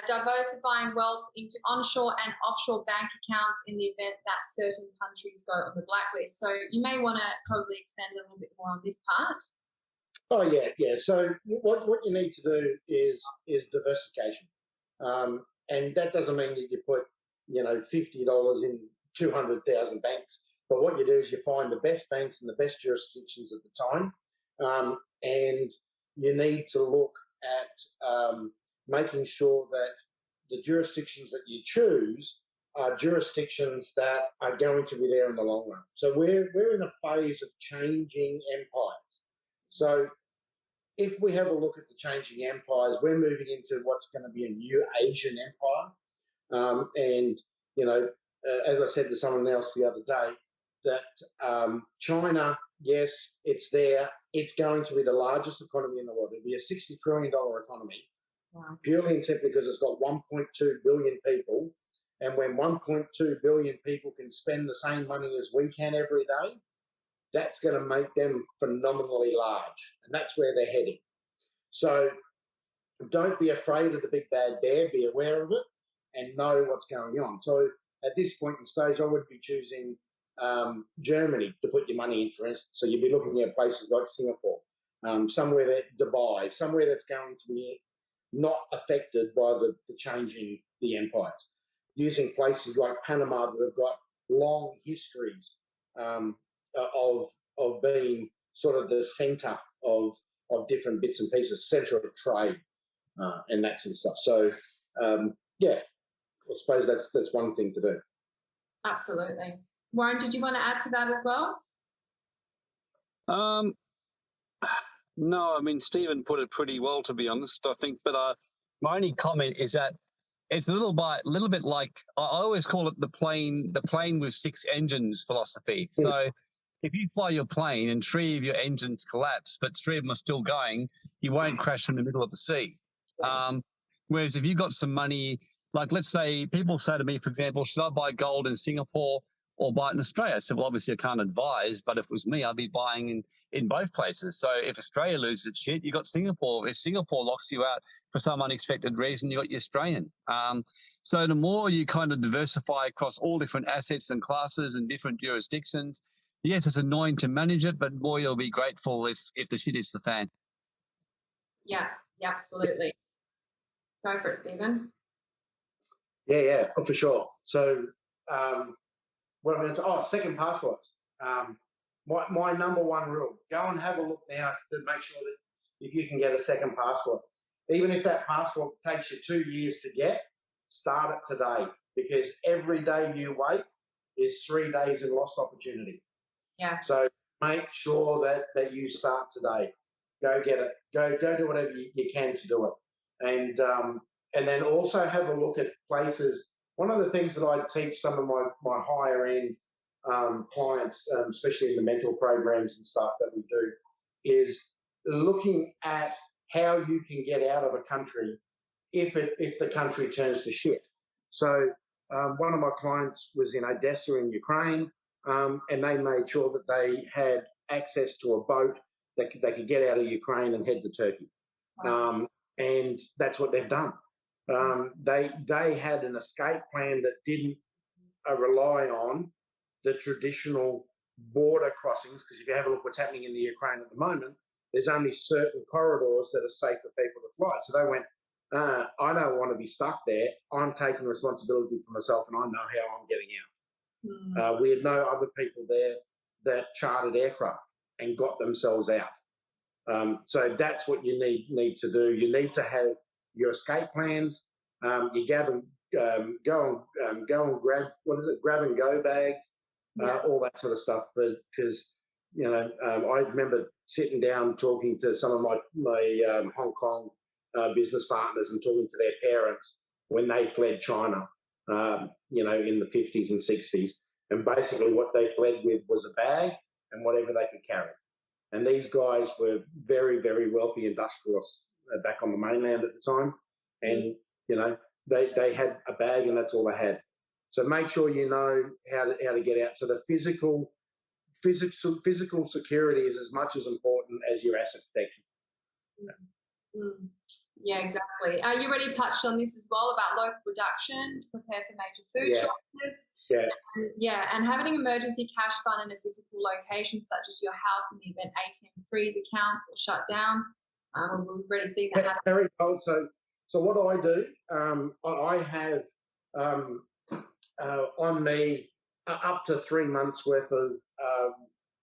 diversifying wealth into onshore and offshore bank accounts in the event that certain countries go on the blacklist. So you may want to probably extend a little bit more on this part. Oh, yeah. So what you need to do is diversification. And that doesn't mean that you put, $50 in 200,000 banks. But what you do is you find the best banks in the best jurisdictions at the time. And you need to look at making sure that the jurisdictions that you choose are jurisdictions that are going to be there in the long run. So we're in a phase of changing empires. So if we have a look at the changing empires, we're moving into what's going to be a new Asian empire. As I said to someone else the other day, that China, yes, it's there. It's going to be the largest economy in the world. It'll be a $60 trillion economy, purely and simply because it's got 1.2 billion people. And when 1.2 billion people can spend the same money as we can every day, that's going to make them phenomenally large. And that's where they're heading. So don't be afraid of the big bad bear. Be aware of it and know what's going on. So at this point in stage, I would be choosing Germany to put your money in, for instance. So you'd be looking at places like Singapore, somewhere that Dubai, somewhere that's going to be not affected by the changing the empires. Using places like Panama that have got long histories of being sort of the centre of different bits and pieces, centre of trade and that sort of stuff. So I suppose that's one thing to do. Absolutely. Warren, did you want to add to that as well? No, I mean, Stephen put it pretty well, to be honest, I think. But my only comment is that it's a little bit like, I always call it the plane with 6 engines philosophy. So if you fly your plane and 3 of your engines collapse, but 3 of them are still going, you won't crash in the middle of the sea. Whereas if you've got some money, like let's say people say to me, for example, should I buy gold in Singapore or buy it in Australia? So, well, obviously I can't advise, but if it was me, I'd be buying in both places. So if Australia loses its shit, you got Singapore. If Singapore locks you out for some unexpected reason, you got your Australian. So the more you kind of diversify across all different assets and classes and different jurisdictions, yes, it's annoying to manage it, but boy, you'll be grateful if the shit hits the fan. Yeah, absolutely. Go for it, Stephen. Yeah, for sure. So what I'm going to second passports. My number one rule, go and have a look now to make sure that if you can get a second passport. Even if that passport takes you 2 years to get, start it today, because every day you wait is 3 days in lost opportunity. Yeah. So make sure that you start today. Go get it. Go do whatever you can to do it. And then also have a look at places. One of the things that I teach some of my higher end clients, especially in the mentor programs and stuff that we do, is looking at how you can get out of a country if the country turns to shit. So one of my clients was in Odessa in Ukraine. and they made sure that they had access to a boat that they could get out of Ukraine and head to Turkey. And that's what they've done. They had an escape plan that didn't rely on the traditional border crossings, because if you have a look what's happening in the Ukraine at the moment, there's only certain corridors that are safe for people to fly. So they went, I don't want to be stuck there. I'm taking responsibility for myself, and I know how I'm getting out. We had no other people there that chartered aircraft and got themselves out. So that's what you need to do. You need to have your escape plans. You go and grab, grab and go bags, all that sort of stuff. But because I remember sitting down talking to some of my Hong Kong business partners and talking to their parents when they fled China, in the 50s and 60s. And basically what they fled with was a bag and whatever they could carry. And these guys were very, very wealthy industrialists back on the mainland at the time. And, they had a bag and that's all they had. So make sure you know how to get out. So the physical security is as much as important as your asset protection. Yeah, exactly. You already touched on this as well about local production to prepare for major food shortages. And having an emergency cash fund in a physical location such as your house in the event ATM freeze accounts or shut down. We've already seen that happen. Very cold. So what I do, I have on me up to 3 months worth of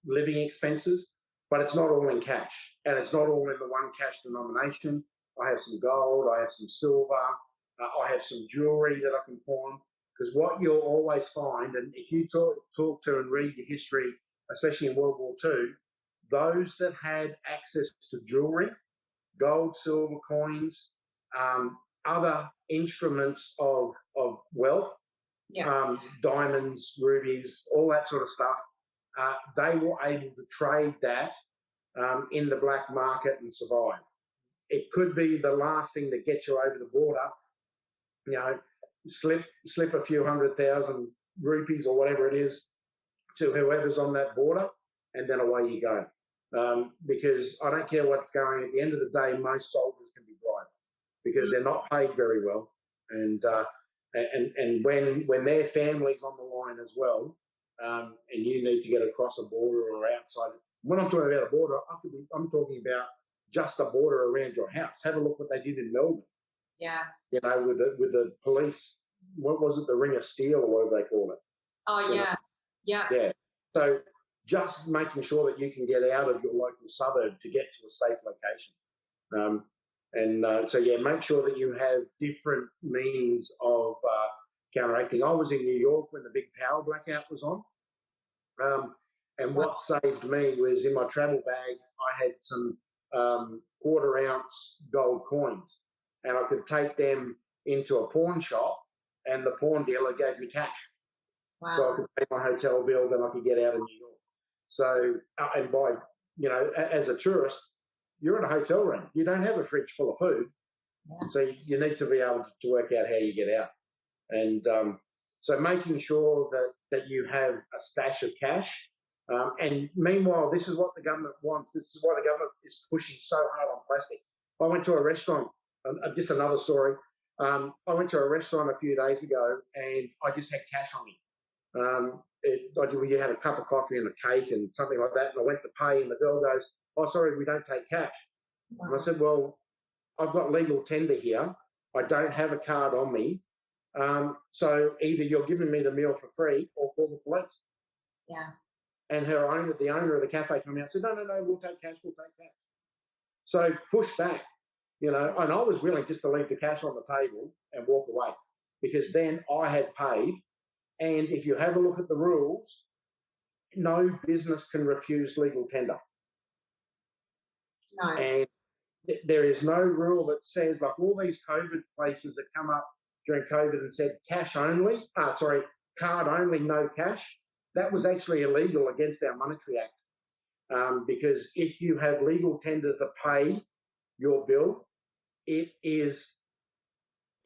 living expenses, but it's not all in cash, and it's not all in the one cash denomination. I have some gold, I have some silver, I have some jewelry that I can pawn, because what you'll always find, and if you talk to and read the history, especially in World War II, those that had access to jewelry, gold, silver coins, other instruments of wealth, diamonds, rubies, all that sort of stuff, they were able to trade that in the black market and survive. It could be the last thing that gets you over the border, slip a few 100,000 rupees or whatever it is to whoever's on that border, and then away you go. Because I don't care what's going, at the end of the day, most soldiers can be bribed because they're not paid very well. And when their family's on the line as well, and you need to get across a border or outside. When I'm talking about a border, I'm talking about just a border around your house. Have a look what they did in Melbourne. Yeah. With the police, what was it, the Ring of Steel or whatever they call it. Oh, yeah. Yeah. So just making sure that you can get out of your local suburb to get to a safe location. Make sure that you have different means of counteracting. I was in New York when the big power blackout was on. And what saved me was in my travel bag, I had some quarter-ounce gold coins, and I could take them into a pawn shop, and the pawn dealer gave me cash. Wow. So I could pay my hotel bill, then I could get out of New York. So, and by, as a tourist, you're in a hotel room. You don't have a fridge full of food. Yeah. So you need to be able to work out how you get out. And so making sure that you have a stash of cash. And meanwhile, this is what the government wants. This is why the government is pushing so hard on plastic. I went to a restaurant, just another story. I went to a restaurant a few days ago and I just had cash on me. You had a cup of coffee and a cake and something like that. And I went to pay and the girl goes, "Oh, sorry, we don't take cash." Wow. And I said, "Well, I've got legal tender here. I don't have a card on me. So either you're giving me the meal for free or call the police." Yeah. And the owner of the cafe came out and said, no, we'll take cash. So push back, and I was willing just to leave the cash on the table and walk away, because then I had paid. And if you have a look at the rules, no business can refuse legal tender. No. And there is no rule that says, like all these COVID places that come up during COVID and said card only, no cash. That was actually illegal against our Monetary Act, because if you have legal tender to pay your bill, it's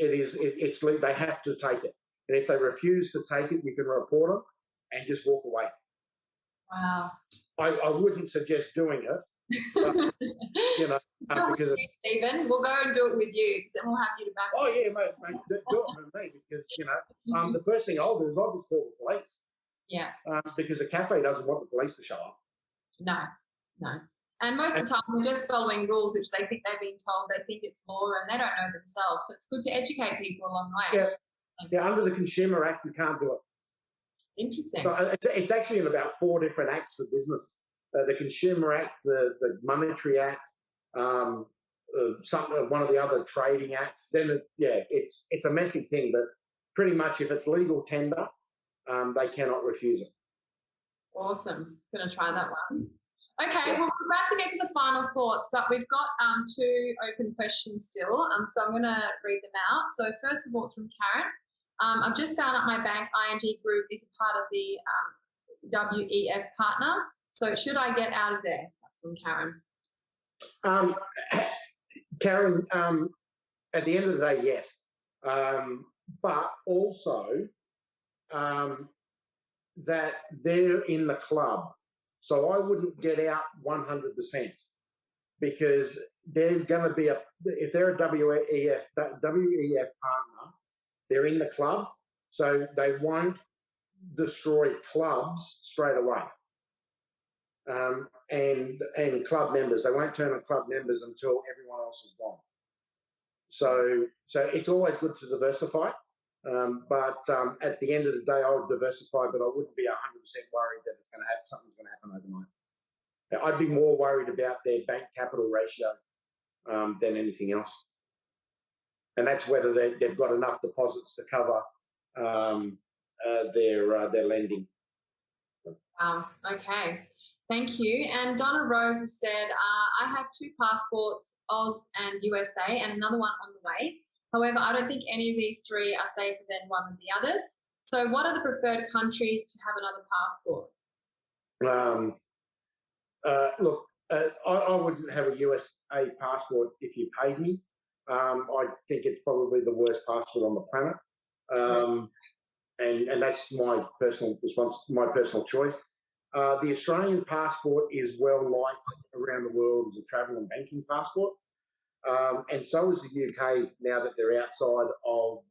legal. They have to take it, and if they refuse to take it, you can report them and just walk away. Wow. I wouldn't suggest doing it, but, you know, because Stephen, we'll go and do it with you because then we'll have you to back. Oh yeah, mate, do it with me because the first thing I'll do is I'll just call the police. Yeah. Because a cafe doesn't want the police to show up. No. And most of the time they're just following rules which they think they're being told. They think it's law and they don't know themselves. So it's good to educate people along the way. Yeah. Under the Consumer Act, you can't do it. Interesting. So it's actually in about 4 different acts for business: the Consumer Act, the Monetary Act, one of the other trading acts. Then it's a messy thing, but pretty much if it's legal tender, they cannot refuse it. Awesome. Going to try that one. Okay, well, we're about to get to the final thoughts, but we've got 2 open questions still, so I'm going to read them out. So first of all, it's from Karen. I've just found out my bank, ING Group, is a part of the WEF partner. So should I get out of there? That's from Karen. Karen, at the end of the day, yes. But also that they're in the club. So I wouldn't get out 100% because they're going to be if they're a WEF partner, they're in the club, so they won't destroy clubs straight away. And club members, they won't turn on club members until everyone else is gone. So it's always good to diversify. But at the end of the day, I would diversify, but I wouldn't be 100% worried that something's going to happen overnight. I'd be more worried about their bank capital ratio than anything else, and that's whether they've got enough deposits to cover their lending. Wow. Okay. Thank you. And Donna Rose has said, I have 2 passports, Oz and USA, and another one on the way. However, I don't think any of these 3 are safer than one of the others. So what are the preferred countries to have another passport? Look, I wouldn't have a USA passport if you paid me. I think it's probably the worst passport on the planet. And that's my personal choice. The Australian passport is well liked around the world as a travel and banking passport. And so is the UK now that they're outside of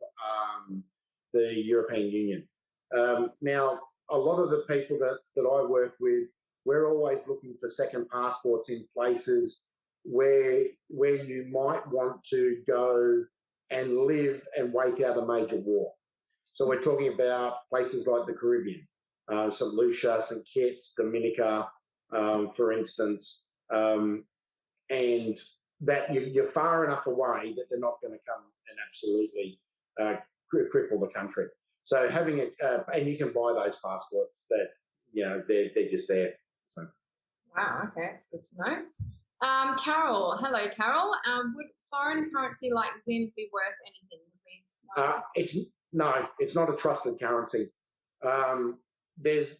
the European Union. Now, a lot of the people that I work with, we're always looking for second passports in places where you might want to go and live and wait out a major war. So we're talking about places like the Caribbean, St. Lucia, St. Kitts, Dominica, for instance, and that you're far enough away that they're not going to come and absolutely cripple the country. So having and you can buy those passports that, they're just there. So. Wow, okay, that's good to know. Carol, hello, Carol. Would foreign currency like Zim be worth anything? It's not a trusted currency. There's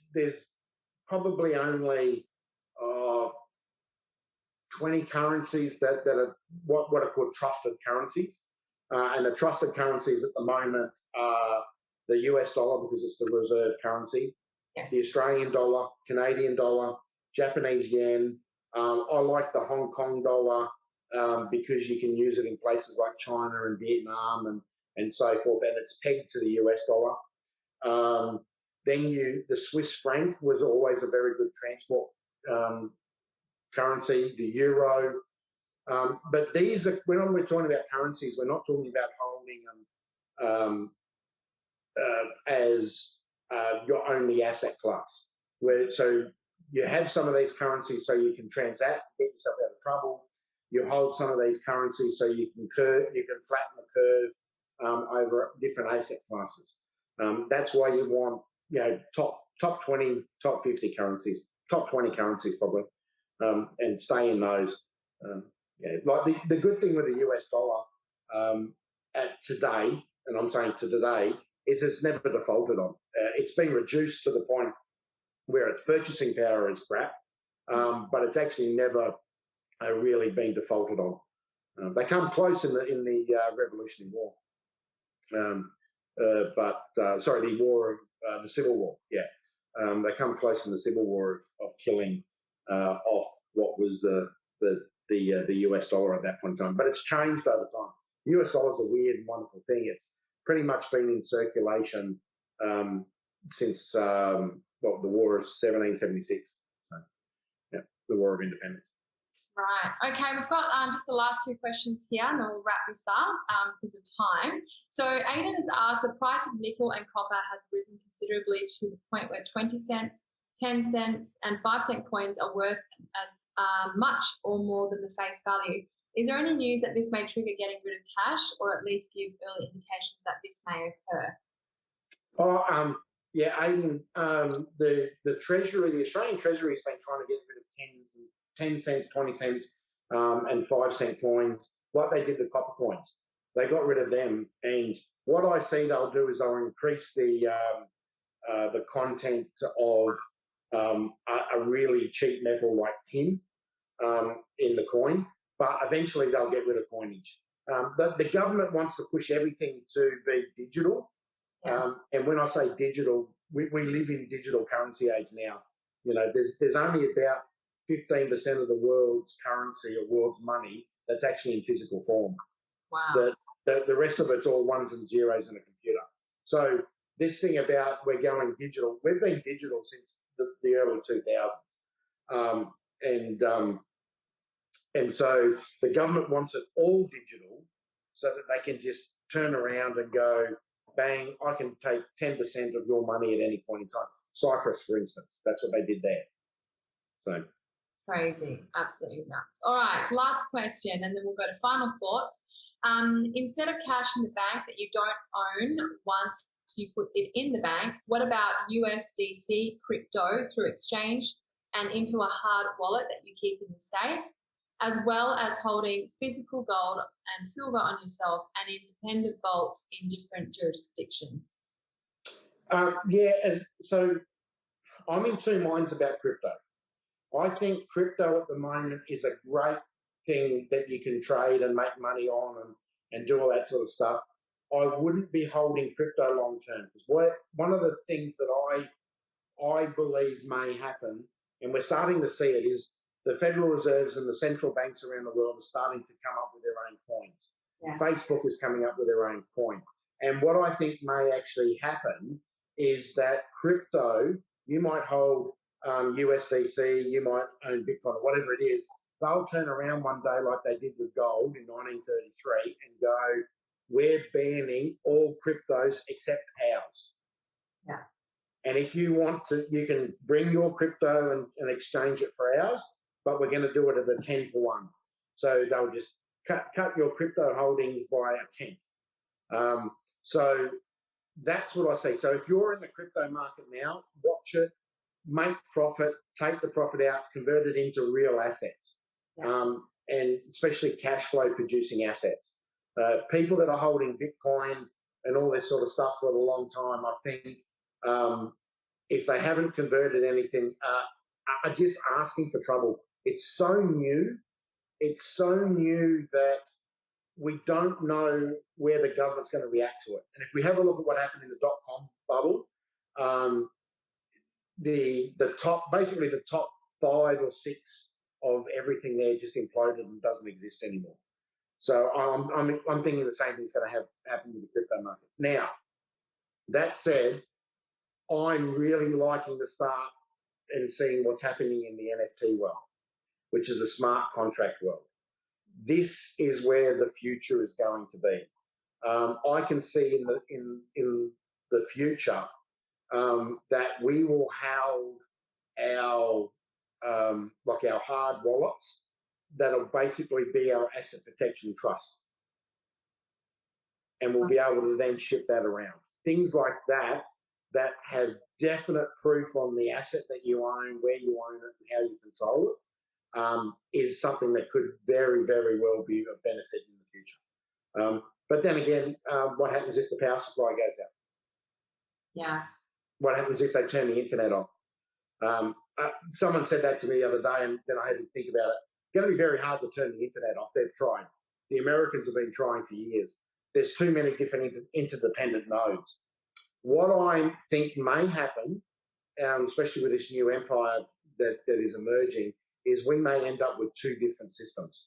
probably only 20 currencies that are what are called trusted currencies. And the trusted currencies at the moment are the US dollar, because it's the reserve currency, yes. The Australian dollar, Canadian dollar, Japanese yen. I like the Hong Kong dollar because you can use it in places like China and Vietnam and so forth, and it's pegged to the US dollar. Then the Swiss franc was always a very good transport currency, the euro. But these are, when we're talking about currencies, we're not talking about holding them as your only asset class. So you have some of these currencies so you can transact, get yourself out of trouble. You hold some of these currencies so you can flatten the curve over different asset classes. That's why you want top 20, top 50 currencies, top 20 currencies probably, and stay in those. Like the good thing with the US dollar at today, and I'm saying to today, is it's never defaulted on. It's been reduced to the point where its purchasing power is crap, but it's actually never really been defaulted on. They come close in the Revolutionary War, the Civil War, yeah. They come close in the Civil War of killing off what was the US dollar at that point in time. But it's changed over time. The US dollar is a weird and wonderful thing. It's pretty much been in circulation since the War of 1776. So, yeah, the War of Independence. Right. Okay, we've got just the last two questions here, and then we'll wrap this up because of time. So Aidan has asked, the price of nickel and copper has risen considerably to the point where 20 cents, 10 cents and 5-cent coins are worth as much or more than the face value. Is there any news that this may trigger getting rid of cash, or at least give early indications that this may occur? Yeah, Aidan, the Treasury, the Australian Treasury has been trying to get rid of 10 cents, 20 cents and 5-cent coins, like they did the copper coins. They got rid of them, and what I see they'll do is they'll increase the content of a really cheap metal like tin in the coin, but eventually they'll get rid of coinage. The government wants to push everything to be digital. And when I say digital, we live in digital currency age now. You know, there's only about 15% of the world's currency or world's money that's actually in physical form. Wow. The rest of it's all ones and zeros in a computer. So this thing about we're going digital, we've been digital since the early 2000s. And so the government wants it all digital so that they can just turn around and go, bang, I can take 10% of your money at any point in time. Cyprus, for instance, that's what they did there. So crazy, absolutely nuts. All right, last question, and then we'll go to final thoughts. Instead of cash in the bank that you don't own once you put it in the bank, what about USDC crypto through exchange and into a hard wallet that you keep in the safe, as well as holding physical gold and silver on yourself and independent vaults in different jurisdictions? So I'm in two minds about crypto. I think crypto at the moment is a great thing that you can trade and make money on and do all that sort of stuff. I wouldn't be holding crypto long term, because one of the things that I believe may happen, and we're starting to see it, is the Federal Reserves and the central banks around the world are starting to come up with their own coins. Yeah. Facebook is coming up with their own coin. And what I think may actually happen is that crypto, you might hold USDC, you might own Bitcoin, or whatever it is, they'll turn around one day like they did with gold in 1933 and go, we're banning all cryptos except ours. Yeah. And if you want to, you can bring your crypto and exchange it for ours, but we're going to do it at a 10 for 1. So they'll just cut your crypto holdings by a 10th. So that's what I see. So if you're in the crypto market now, watch it, make profit, take the profit out, convert it into real assets, and especially cash flow producing assets. People that are holding Bitcoin and all this sort of stuff for a long time, I think if they haven't converted anything, are just asking for trouble. It's so new. It's so new that we don't know where the government's going to react to it. And if we have a look at what happened in the .com bubble, the top 5 or 6 of everything there just imploded and doesn't exist anymore. So I'm thinking the same thing's going to happen with the crypto market. Now, that said, I'm really liking the start and seeing what's happening in the NFT world, which is the smart contract world. This is where the future is going to be. I can see in the future that we will hold our our hard wallets that'll basically be our asset protection trust, and we'll be able to then ship that around. Things like that have definite proof on the asset that you own, where you own it, and how you control it, is something that could very, very well be of benefit in the future. But then again, what happens if the power supply goes out? Yeah. What happens if they turn the internet off? Someone said that to me the other day, and then I had to think about it. It's going to be very hard to turn the internet off. They've tried. The Americans have been trying for years. There's too many different interdependent nodes. What I think may happen especially with this new empire that is emerging, is we may end up with two different systems.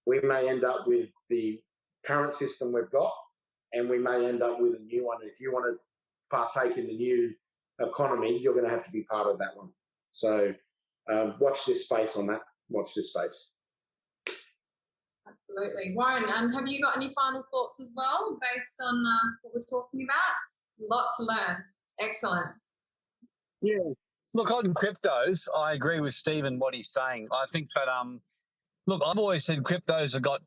We may end up with the current system we've got, and we may end up with a new one. If you want to partake in the new economy, you're going to have to be part of that one. So watch this space on that. Watch this space. Absolutely. Warren, and have you got any final thoughts as well based on what we're talking about? A lot to learn. It's excellent. Yeah. Look, on cryptos, I agree with Stephen what he's saying. I think that, look, I've always said cryptos have got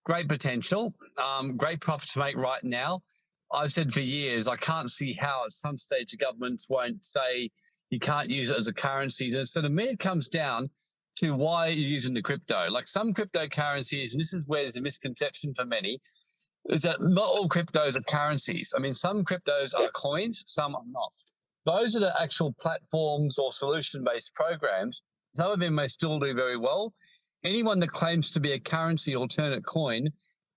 great potential, great profit to make right now. I've said for years, I can't see how at some stage the governments won't say you can't use it as a currency. So to me, it comes down to why you're using the crypto. Like some cryptocurrencies, and this is where there's a misconception for many, is that not all cryptos are currencies. I mean, some cryptos are coins, some are not. Those are the actual platforms or solution-based programs. Some of them may still do very well. Anyone that claims to be a currency alternate coin,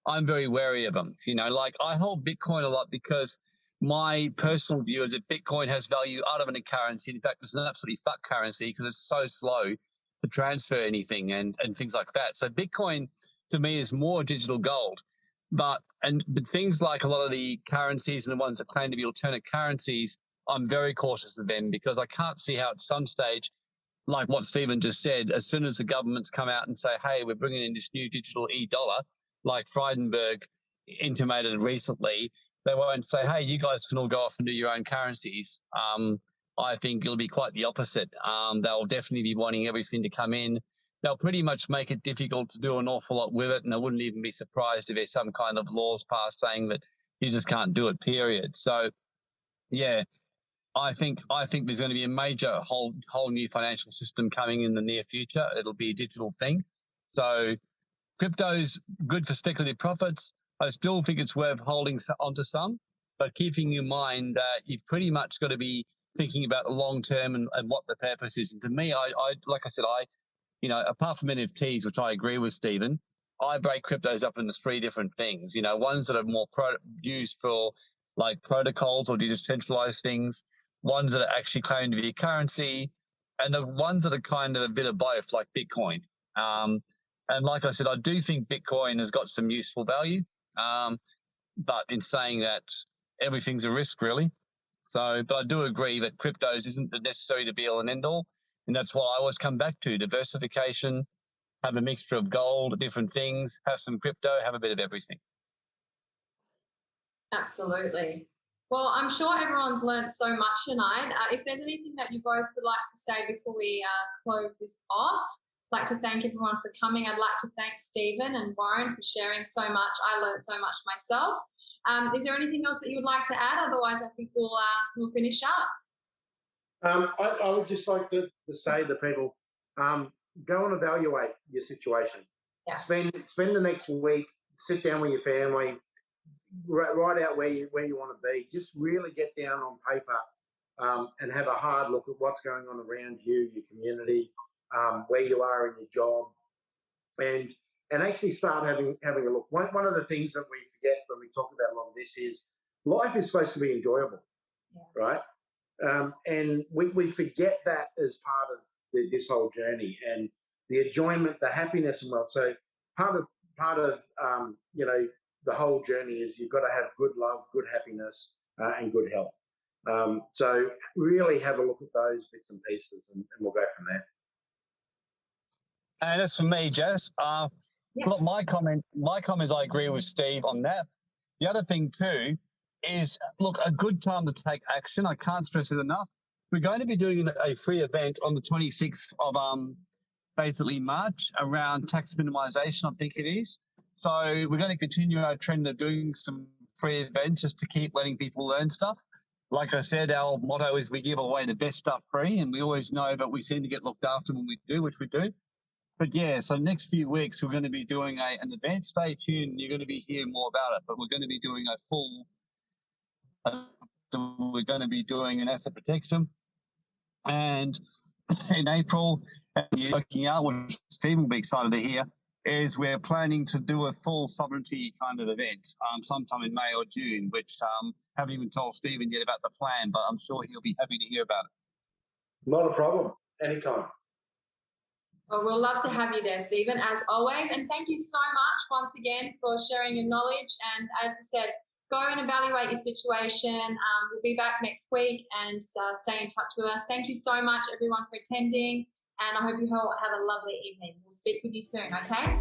I'm very wary of them. You know, like I hold Bitcoin a lot because my personal view is that Bitcoin has value other than a currency. In fact, it's an absolutely fuck currency because it's so slow to transfer anything and things like that. So Bitcoin to me is more digital gold. But things like a lot of the currencies and the ones that claim to be alternate currencies, I'm very cautious of them because I can't see how at some stage, like what Stephen just said, as soon as the governments come out and say, hey, we're bringing in this new digital e-dollar, like Frydenberg intimated recently, they won't say, hey, you guys can all go off and do your own currencies. I think it'll be quite the opposite. They'll definitely be wanting everything to come in. They'll pretty much make it difficult to do an awful lot with it, and I wouldn't even be surprised if there's some kind of laws passed saying that you just can't do it, period. So, yeah, I think there's going to be a major whole new financial system coming in the near future. It'll be a digital thing. So crypto's good for speculative profits. I still think it's worth holding onto some, but keeping in mind that you've pretty much got to be thinking about the long term and what the purpose is. And to me, I like I said, you know, apart from NFTs, which I agree with Stephen, I break cryptos up into three different things. You know, ones that are more used for like protocols or decentralized things, ones that are actually claimed to be a currency, and the ones that are kind of a bit of both, like Bitcoin. And like I said, I do think Bitcoin has got some useful value, but in saying that, everything's a risk, really. So, but I do agree that cryptos isn't necessary to be all and end all. And that's what I always come back to: diversification, have a mixture of gold, different things, have some crypto, have a bit of everything. Absolutely. Well, I'm sure everyone's learned so much tonight. If there's anything that you both would like to say before we close this off, I'd like to thank everyone for coming. I'd like to thank Stephen and Warren for sharing so much. I learned so much myself. Is there anything else that you would like to add? Otherwise, I think we'll finish up. I would just like to say to people, go and evaluate your situation. Yeah. Spend the next week, sit down with your family, write out where you want to be. Just really get down on paper and have a hard look at what's going on around you, your community, where you are in your job, and actually start having a look. One of the things that we forget when we talk about a lot of this is life is supposed to be enjoyable, right? And we forget that as part of this whole journey, and the enjoyment, the happiness and wealth. So part of you know, the whole journey is you've got to have good love, good happiness, and good health. So really have a look at those bits and pieces, and we'll go from there. And that's for me, Jess. Yes. Look, my comments, I agree with Steve on that. The other thing too is, look, a good time to take action. I can't stress it enough. We're going to be doing a free event on the 26th of basically March around tax minimisation, I think it is. So we're going to continue our trend of doing some free events just to keep letting people learn stuff. Like I said, our motto is we give away the best stuff free, and we always know, but we seem to get looked after when we do, which we do. But yeah, so next few weeks we're going to be doing an event. Stay tuned. You're going to be hearing more about it, but we're going to be doing a full we're going to be doing an asset protection. And in April, working out, which Steve will be excited to hear, is we're planning to do a full sovereignty kind of event sometime in May or June, which haven't even told Stephen yet about the plan, but I'm sure he'll be happy to hear about it. Not a problem. Anytime. Well, we'll love to have you there, Stephen, as always. And thank you so much once again for sharing your knowledge. And as I said, go and evaluate your situation. We'll be back next week, and stay in touch with us. Thank you so much, everyone, for attending. And I hope you all have a lovely evening. We'll speak with you soon, okay?